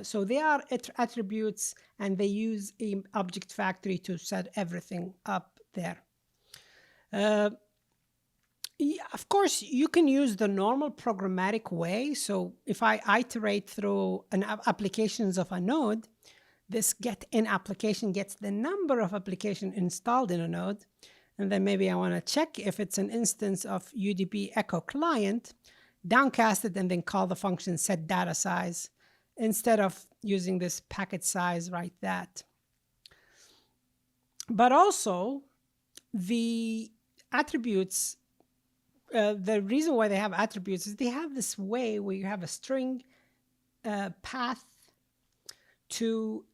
So they are attributes, and they use an object factory to set everything up there. Yeah, of course, you can use the normal programmatic way. So if I iterate through an applications of a node, this getIn application gets the number of applications installed in a node. And then maybe I want to check if it's an instance of UdpEchoClient, downcast it, and then call the function setDataSize instead of using this packet size like that. But also, the attributes, the reason why they have attributes is they have this way where you have a string path to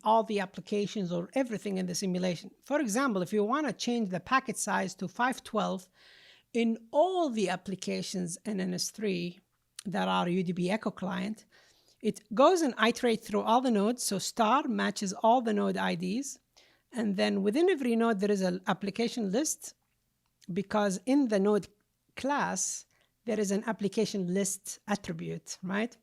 all the applications or everything in the simulation. For example, if you want to change the packet size to 512 in all the applications in ns-3 that are UdpEchoClient, it goes and iterates through all the nodes. So star matches all the node IDs. And then within every node, there is an application list, because in the node class, there is an application list attribute, right?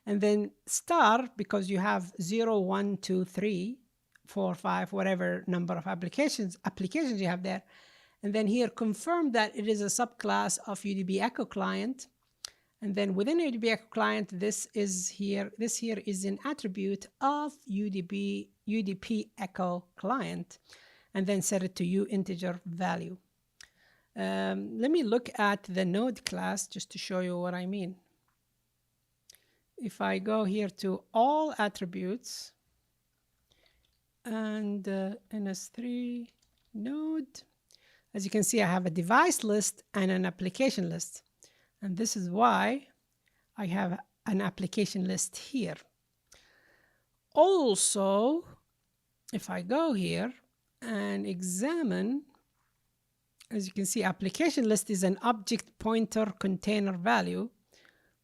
And then star, because you have 0, 1, 2, 3, 4, 5, whatever number of applications you have there. And then here, confirm that it is a subclass of UdpEchoClient. And then within UdpEchoClient, this here is an attribute of UdpEchoClient, and then set it to uinteger value. Let me look at the node class just to show you what I mean. If I go here to all attributes and ns-3 node, as you can see, I have a device list and an application list. And this is why I have an application list here. Also, if I go here and examine, as you can see, application list is an object pointer container value,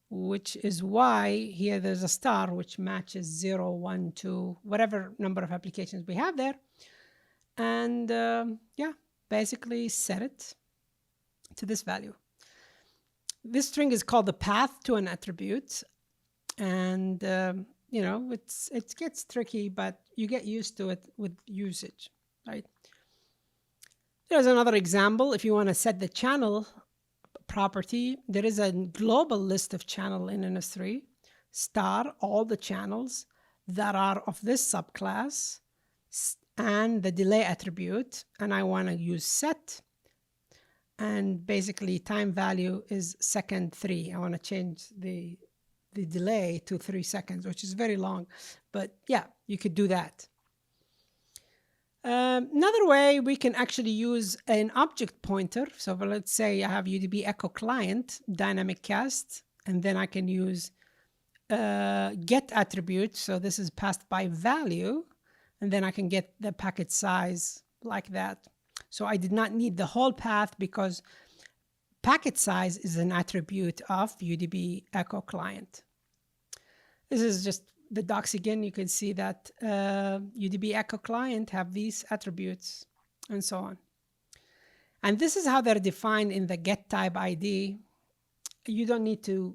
which is why here there's a star which matches 0, 1, 2, whatever number of applications we have there. And yeah, basically set it to this value. This string is called the path to an attribute. And you know, it gets tricky, but you get used to it with usage, right? There's another example. If you want to set the channel property, there is a global list of channel in ns-3, star all the channels that are of this subclass and the delay attribute, and I want to use set, and basically time value is second 3. I want to change the delay to 3 seconds, which is very long, but yeah, you could do that. Another way we can actually use an object pointer. So let's say I have UdpEchoClient dynamic cast, and then I can use get attribute. So this is passed by value, and then I can get the packet size like that. So I did not need the whole path because packet size is an attribute of UdpEchoClient. This is just the docs again. You can see that UdpEchoClient have these attributes and so on. And this is how they're defined in the get type ID. You don't need to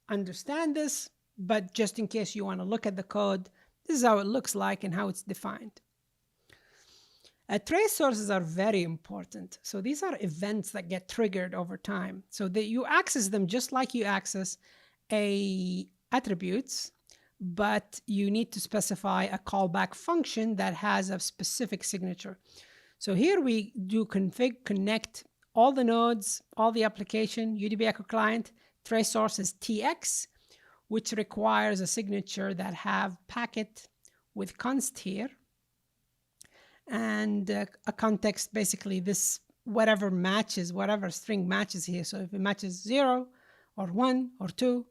understand this, but just in case you want to look at the code, this is how it looks like and how it's defined. Trace sources are very important. So these are events that get triggered over time. So that you access them just like you access attributes, but you need to specify a callback function that has a specific signature. So here we do config connect all the nodes, all the application, UdpEchoClient, trace source is tx, which requires a signature that have packet with const here. And a context, basically this, whatever matches, whatever string matches here. So if it matches 0 or 1 or 2,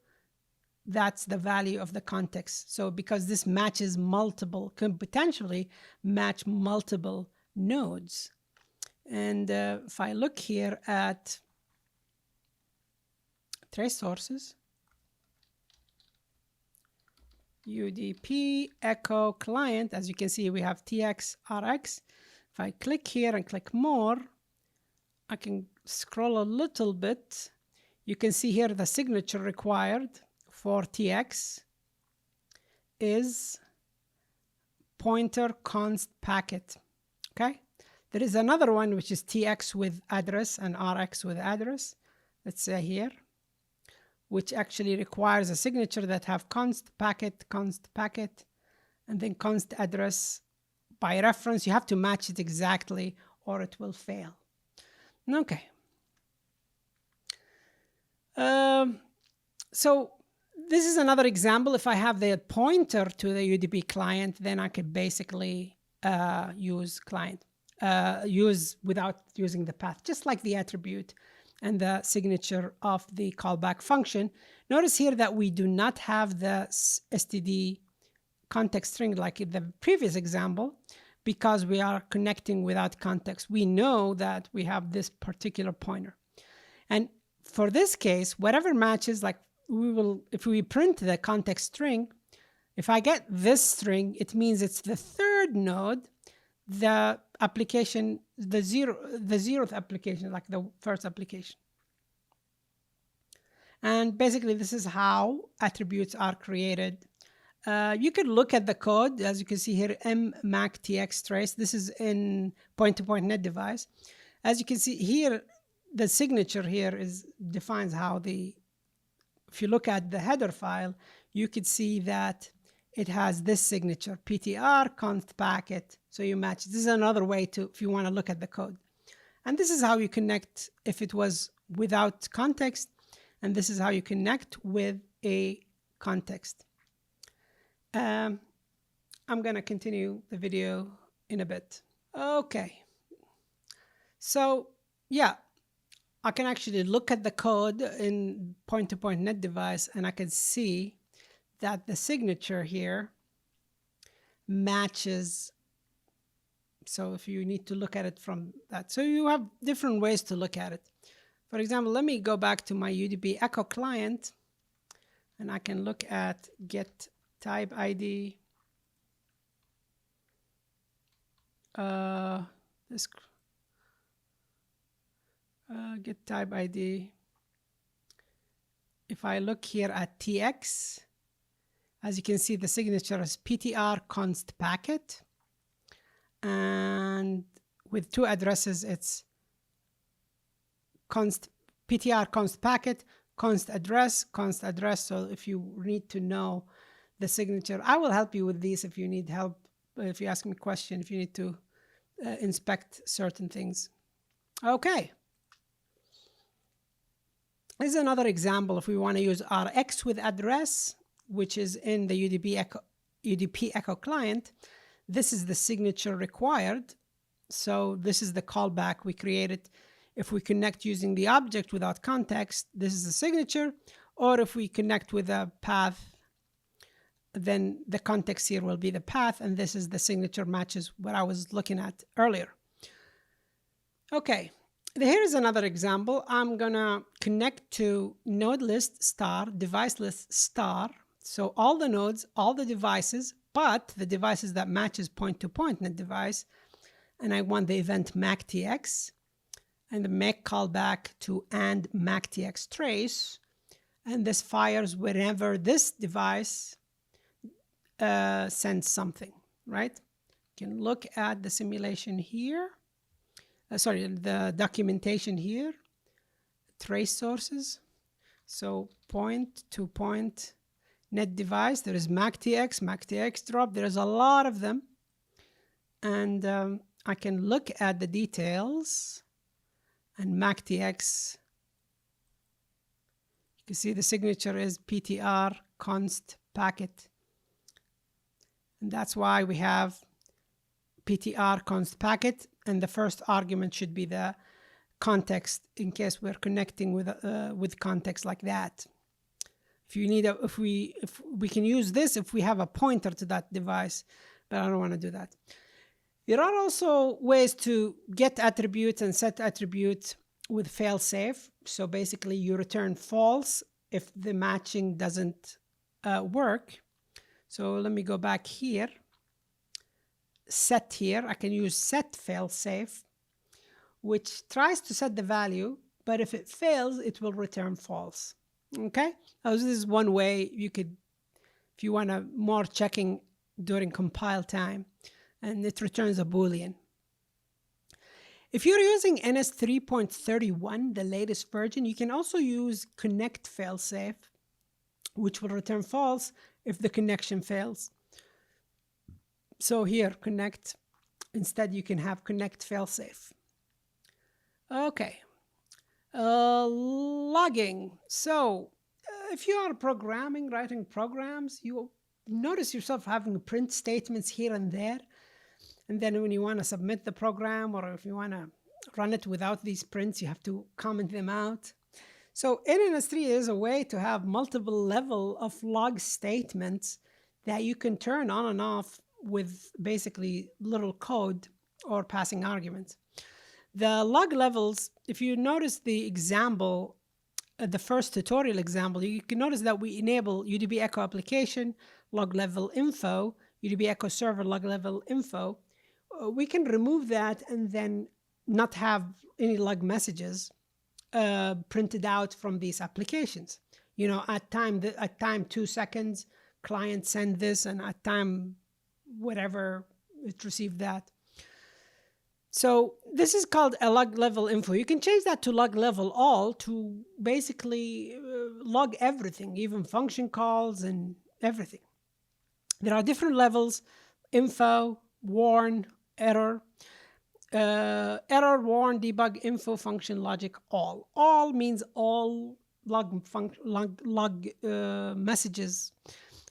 that's the value of the context. So because this matches multiple, can potentially match multiple nodes. And if I look here at trace sources, UdpEchoClient, as you can see, we have tx, rx. If I click here and click more, I can scroll a little bit. You can see here the signature required for tx is pointer const packet. Okay, there is another one which is tx with address and rx with address. Let's say here, which actually requires a signature that have const packet, and then const address. By reference, you have to match it exactly or it will fail. Okay. So this is another example. If I have the pointer to the UdpEchoClient, then I could basically use client. use without using the path, just like the attribute and the signature of the callback function. Notice here that we do not have the std context string like in the previous example, because we are connecting without context. We know that we have this particular pointer. And for this case, whatever matches, like if we print the context string, if I get this string, it means it's the third node, the application, the zeroth application, like the first application. And basically, this is how attributes are created. You could look at the code, as you can see here, mmactx trace. This is in point-to-point net device. As you can see here, the signature here defines how if you look at the header file, you could see that it has this signature, ptr const packet. So you match. This is another way if you want to look at the code. And this is how you connect if it was without context. And this is how you connect with a context. I'm going to continue the video in a bit. Okay. So, yeah, I can actually look at the code in point-to-point net device, and I can see that the signature here matches. So if you need to look at it from that. So you have different ways to look at it. For example, let me go back to my UdpEchoClient, and I can look at get type ID. Get type ID. If I look here at TX, as you can see, the signature is ptr const packet. And with two addresses, it's ptr const packet, const address. So if you need to know the signature, I will help you with these if you need help, if you ask me a question, if you need to inspect certain things. Okay. This is another example if we want to use Rx with address, which is in the UdpEchoClient. This is the signature required. So this is the callback we created. If we connect using the object without context, this is the signature. Or if we connect with a path, then the context here will be the path, and this is the signature matches what I was looking at earlier. Okay. Here's another example. I'm going to connect to node list star, device list star. So all the nodes, all the devices, but the devices that matches point-to-point net device. And I want the event mactx and the make callback to and mactx trace. And this fires whenever this device sends something, right? You can look at the simulation here. The documentation here, trace sources. So point-to-point net device, there is mactx drop. There's a lot of them. And I can look at the details and mactx. You can see the signature is ptr const packet. And that's why we have ptr const packet. And the first argument should be the context in case we're connecting with context like that. If you need if we can use this if we have a pointer to that device, but I don't want to do that. There are also ways to get attributes and set attributes with failsafe. So basically, you return false if the matching doesn't work. So let me go back here. Set here, I can use set failsafe, which tries to set the value, but if it fails, it will return false. Okay, so this is one way you could, if you want more checking during compile time, and it returns a Boolean. If you're using ns-3.31, the latest version, you can also use connect failsafe, which will return false if the connection fails. So here, connect. Instead, you can have connect failsafe. Okay. Logging. So if you are writing programs, you notice yourself having print statements here and there. And then when you want to submit the program, or if you want to run it without these prints, you have to comment them out. So ns-3 is a way to have multiple level of log statements that you can turn on and off with basically little code or passing arguments. The log levels, if you notice the example, the first tutorial example, you can notice that we enable UdpEcho application, log level info, UdpEcho server log level info. We can remove that and then not have any log messages printed out from these applications. You know, at time 2 seconds, client send this, and at time whatever, it received that. So this is called a log level info. You can change that to log level all to basically log everything, even function calls and everything. There are different levels: info, warn, error. Error, warn, debug, info, function, logic, all. All means all log messages.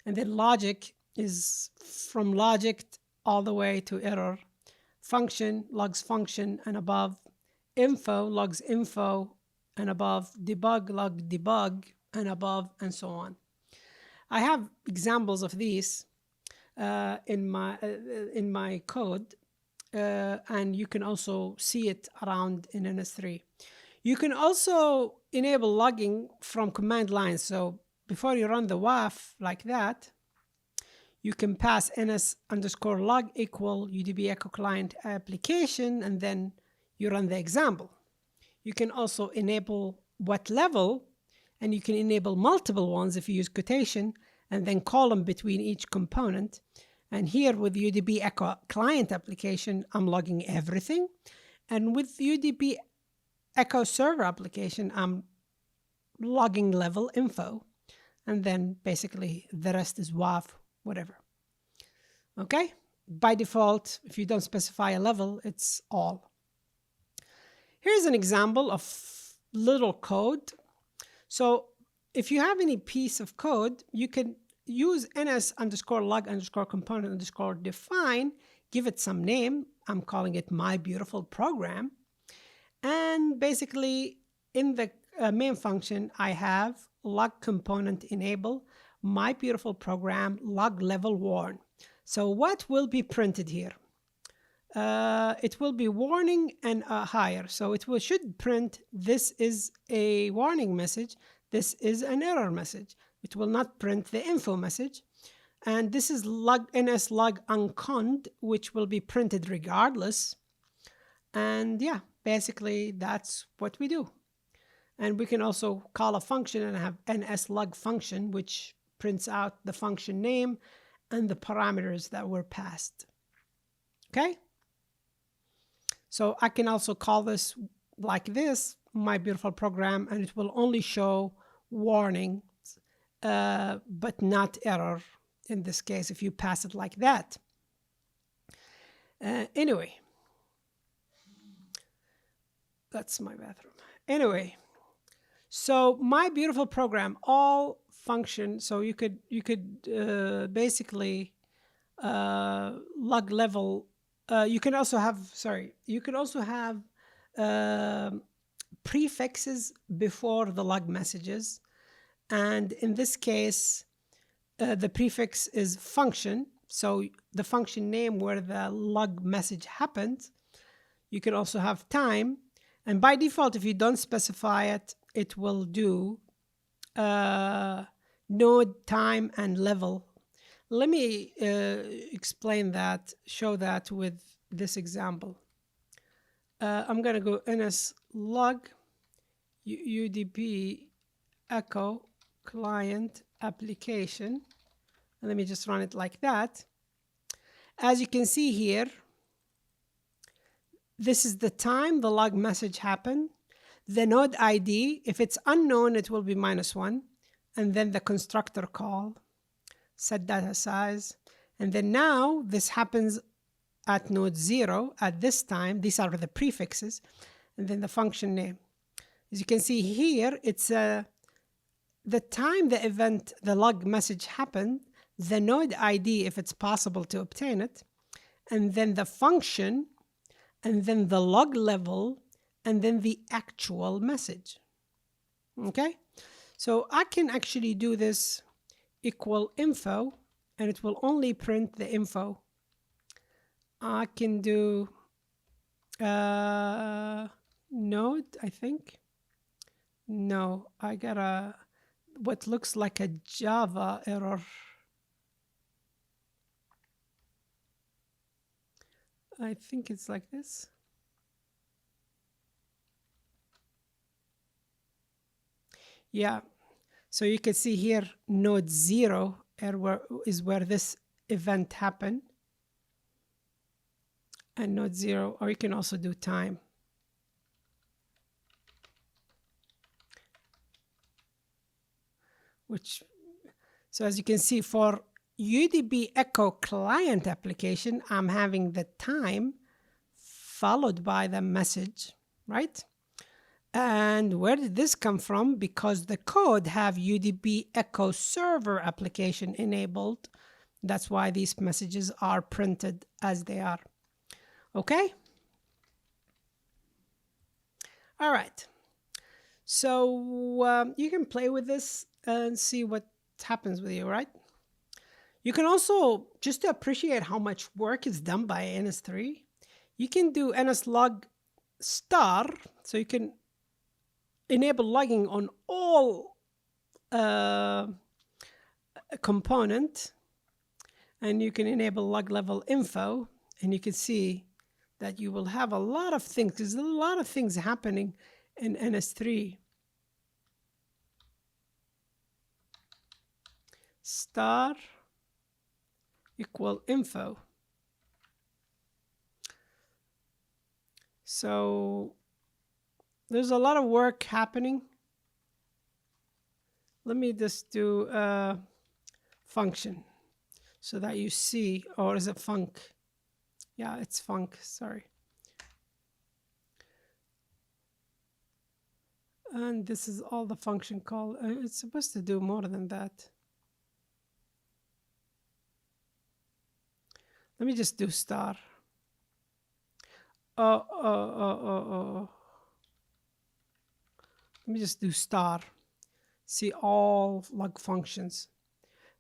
And then logic is from logic all the way to error. Function, logs function and above. Info, logs info and above. Debug, log debug and above, and so on. I have examples of these in my code. And you can also see it around in ns-3. You can also enable logging from command line. So before you run the WAF like that, you can pass ns_log equal UdpEchoClient application, and then you run the example. You can also enable what level, and you can enable multiple ones if you use quotation, and then column between each component. And here with UdpEchoClient application, I'm logging everything. And with UdpEcho server application, I'm logging level info. And then basically the rest is WAF, whatever. Okay? By default, if you don't specify a level, it's all. Here's an example of little code. So if you have any piece of code, you can use ns_log_component_define, give it some name. I'm calling it my beautiful program. And basically in the main function, I have log component enable, my beautiful program, log level warn. So what will be printed here? It will be warning and higher. So it should print, this is a warning message, this is an error message. It will not print the info message. And this is ns-log uncond, which will be printed regardless. And yeah, basically that's what we do. And we can also call a function and have ns-log function, which prints out the function name and the parameters that were passed. Okay? So I can also call this like this, my beautiful program, and it will only show warning, but not error in this case if you pass it like that. Anyway, that's my bathroom. Anyway, so my beautiful program, all function. So you could basically log level. You can also have prefixes before the log messages. And in this case, the prefix is function. So the function name where the log message happened. You can also have time. And by default, if you don't specify it, it will do node, time, and level. Let me explain that, show that with this example. I'm going to go ns-log UdpEchoClient application. And let me just run it like that. As you can see here, this is the time the log message happened. The node ID, if it's unknown, it will be -1. And then the constructor call, set data size. And then now this happens at node 0 at this time. These are the prefixes. And then the function name. As you can see here, it's the time the event, the log message happened, the node ID, if it's possible to obtain it, and then the function, and then the log level, and then the actual message. Okay, so I can actually do this equal info, and it will only print the info. I can do node, I think. No, I got what looks like a Java error. I think it's like this. Yeah, so you can see here node 0 error is where this event happened, and node 0, or you can also do time. So as you can see, for UdpEchoClient application, I'm having the time followed by the message, right? And where did this come from? Because the code have UdpEchoServer application enabled. That's why these messages are printed as they are. Okay? All right. So you can play with this and see what happens with you, right? You can also, just to appreciate how much work is done by ns-3, you can do ns-log star, so you can enable logging on all component, and you can enable log level info, and you can see that you will have a lot of things. There's a lot of things happening in ns-3. Star equal info. So there's a lot of work happening. Let me just do a function so that you see, or is it func? Yeah, it's func, sorry. And this is all the function call. It's supposed to do more than that. Let me just do star. Let me just do star. See all log functions.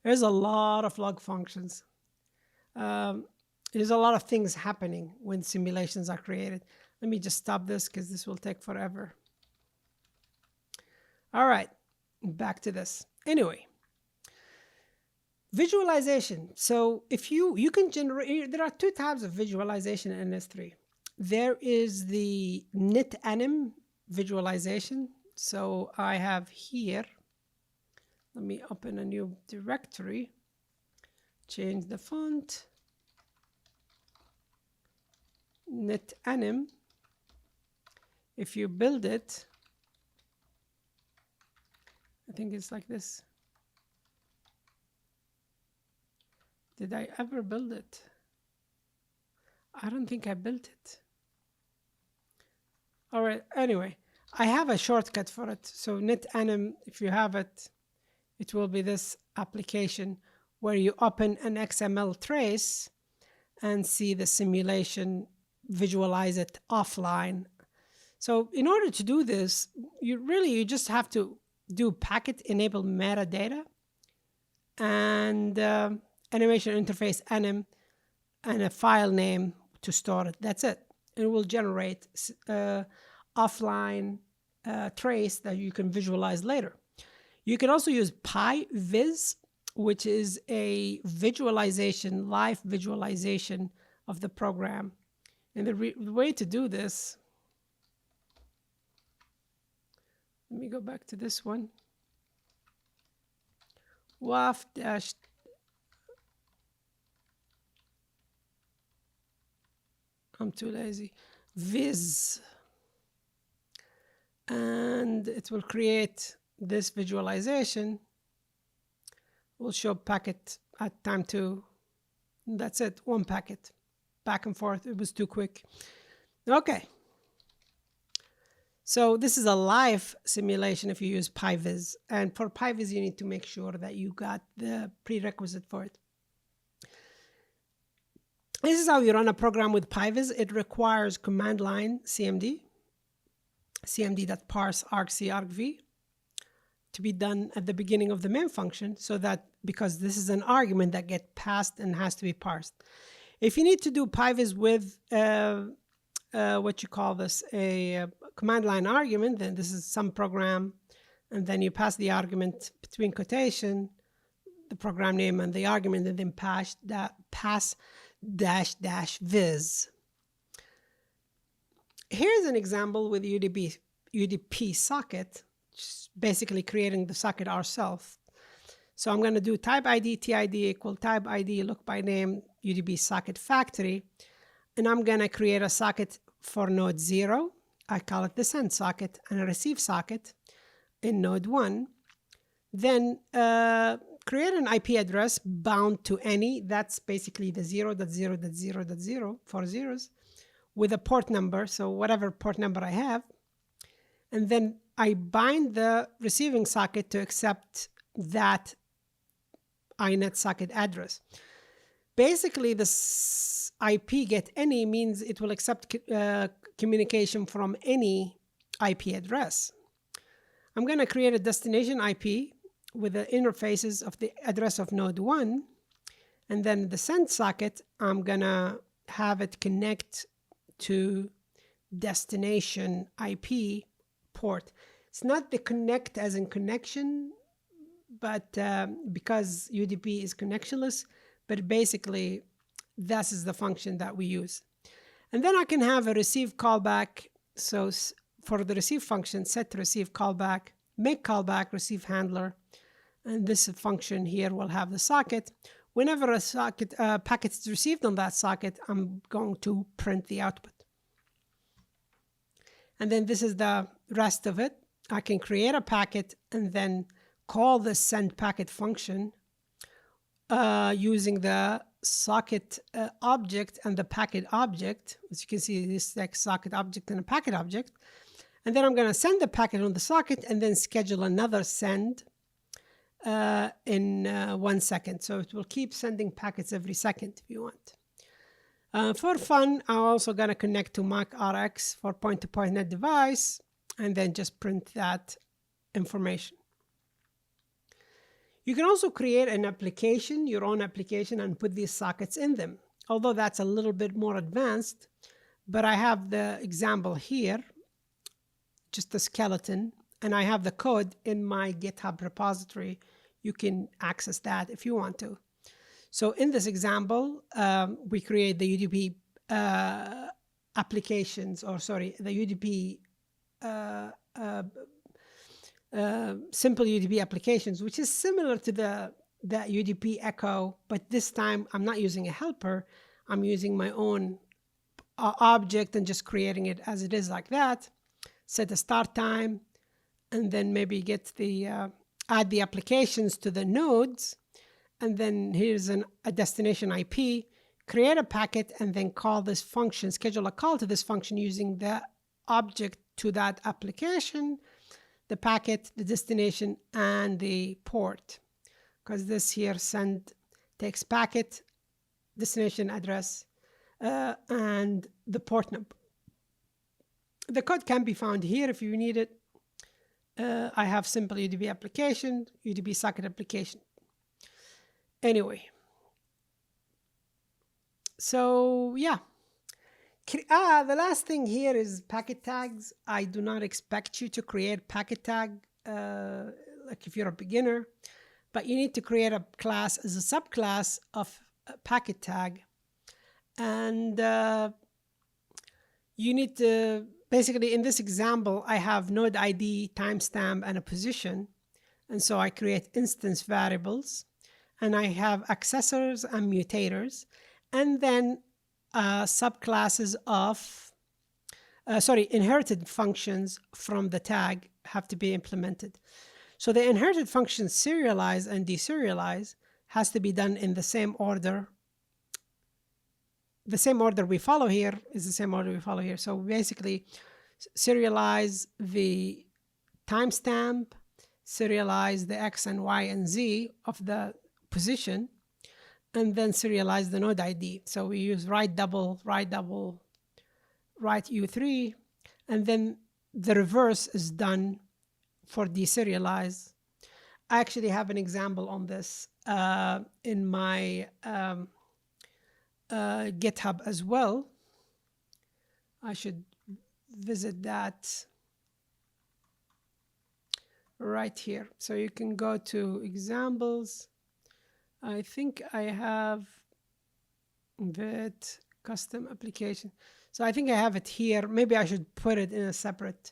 There's a lot of log functions. There's a lot of things happening when simulations are created. Let me just stop this because this will take forever. All right, back to this. Anyway, visualization. So if you can generate, there are two types of visualization in ns-3. There is the ns visualization. So I have here, let me open a new directory, change the font, ns. If you build it, I think it's like this. Did I ever build it? I don't think I built it. All right, anyway, I have a shortcut for it. So ns, if you have it, it will be this application where you open an XML trace and see the simulation, visualize it offline. So in order to do this, you just have to do packet enable metadata and animation interface anim and a file name to store it. That's it. It will generate offline trace that you can visualize later. You can also use PyVis, which is a visualization, live visualization of the program. And the way to do this, let me go back to this one. WAF dash I'm too lazy. Viz. And it will create this visualization. Will show packet at time 2. That's it, one packet. Back and forth, it was too quick. Okay. So this is a live simulation if you use PyVis. And for PyVis, you need to make sure that you got the prerequisite for it. This is how you run a program with PyVis. It requires command line cmd, cmd.parse argc argv to be done at the beginning of the main function, so that because this is an argument that gets passed and has to be parsed. If you need to do PyVis with what you call this, a command line argument, then this is some program, and then you pass the argument between quotation, the program name and the argument, and then pass --viz. Here's an example with UDP socket, just basically creating the socket ourselves. So I'm going to do type ID TID equal type ID look by name UDP socket factory, and I'm going to create a socket for node 0. I call it the send socket, and a receive socket in node 1. Then create an IP address bound to any, that's basically the 0.0.0.0, 4 zeros, with a port number, so whatever port number I have. And then I bind the receiving socket to accept that inet socket address. Basically, this IP get any means it will accept communication from any IP address. I'm going to create a destination IP with the interfaces of the address of node 1, and then the send socket, I'm going to have it connect to destination IP port. It's not the connect as in connection, but because UDP is connectionless, but basically this is the function that we use. And then I can have a receive callback. So for the receive function, set receive callback, make callback, receive handler, and this function here will have the socket. Whenever a socket packet is received on that socket, I'm going to print the output. And then this is the rest of it. I can create a packet and then call the send packet function using the socket object and the packet object. As you can see, this is like socket object and a packet object. And then I'm going to send the packet on the socket and then schedule another send in 1 second. So it will keep sending packets every second if you want. For fun, I'm also going to connect to MacRX for point-to-point net device and then just print that information. You can also create an application, your own application, and put these sockets in them. Although that's a little bit more advanced, but I have the example here, just the skeleton, and I have the code in my GitHub repository. You can access that if you want to. So in this example, we create the UDP applications, or sorry, the UDP simple UDP applications, which is similar to the UDP echo, but this time I'm not using a helper. I'm using my own object and just creating it as it is like that. Set the start time, and then maybe get the add the applications to the nodes, and then here's a destination IP. Create a packet and then call this function. Schedule a call to this function using the object to that application, the packet, the destination, and the port. Because this here send takes packet, destination address, and the port number. The code can be found here if you need it. I have simple UDP application, UDP socket application. Anyway, so yeah. The last thing here is packet tags. I do not expect you to create packet tag like if you're a beginner, but you need to create a class as a subclass of a packet tag. And you need to, basically in this example, I have node ID, timestamp, and a position. And so I create instance variables, and I have accessors and mutators, and then subclasses of, inherited functions from the tag have to be implemented. So the inherited functions serialize and deserialize has to be done in the same order. The same order we follow here is the same order we follow here. So basically, serialize the timestamp, serialize the X and Y and Z of the position, and then serialize the node ID. So we use write double, write U3, and then the reverse is done for deserialize. I actually have an example on this in my GitHub as well. I should visit that right here. So you can go to examples. I think I have that custom application. So I think I have it here. Maybe I should put it in a separate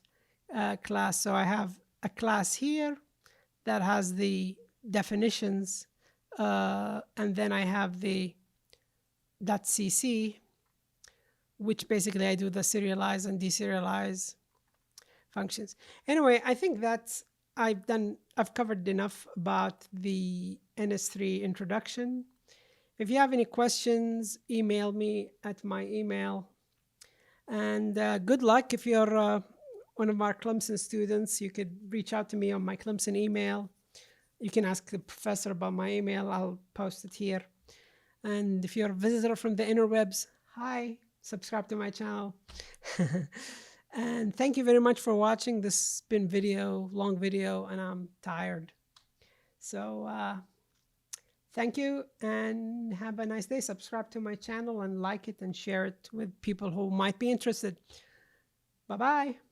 class. So I have a class here that has the definitions, and then I have the .cc, which basically I do the serialize and deserialize functions. Anyway, I think that's I've covered enough about the ns-3 introduction. If you have any questions, email me at my email. And good luck. If you're one of our Clemson students, you could reach out to me on my Clemson email. You can ask the professor about my email. I'll post it here. And if you're a visitor from the interwebs, hi, subscribe to my channel. And thank you very much for watching. This has been long video, and I'm tired. So thank you and have a nice day. Subscribe to my channel and like it and share it with people who might be interested. Bye-bye.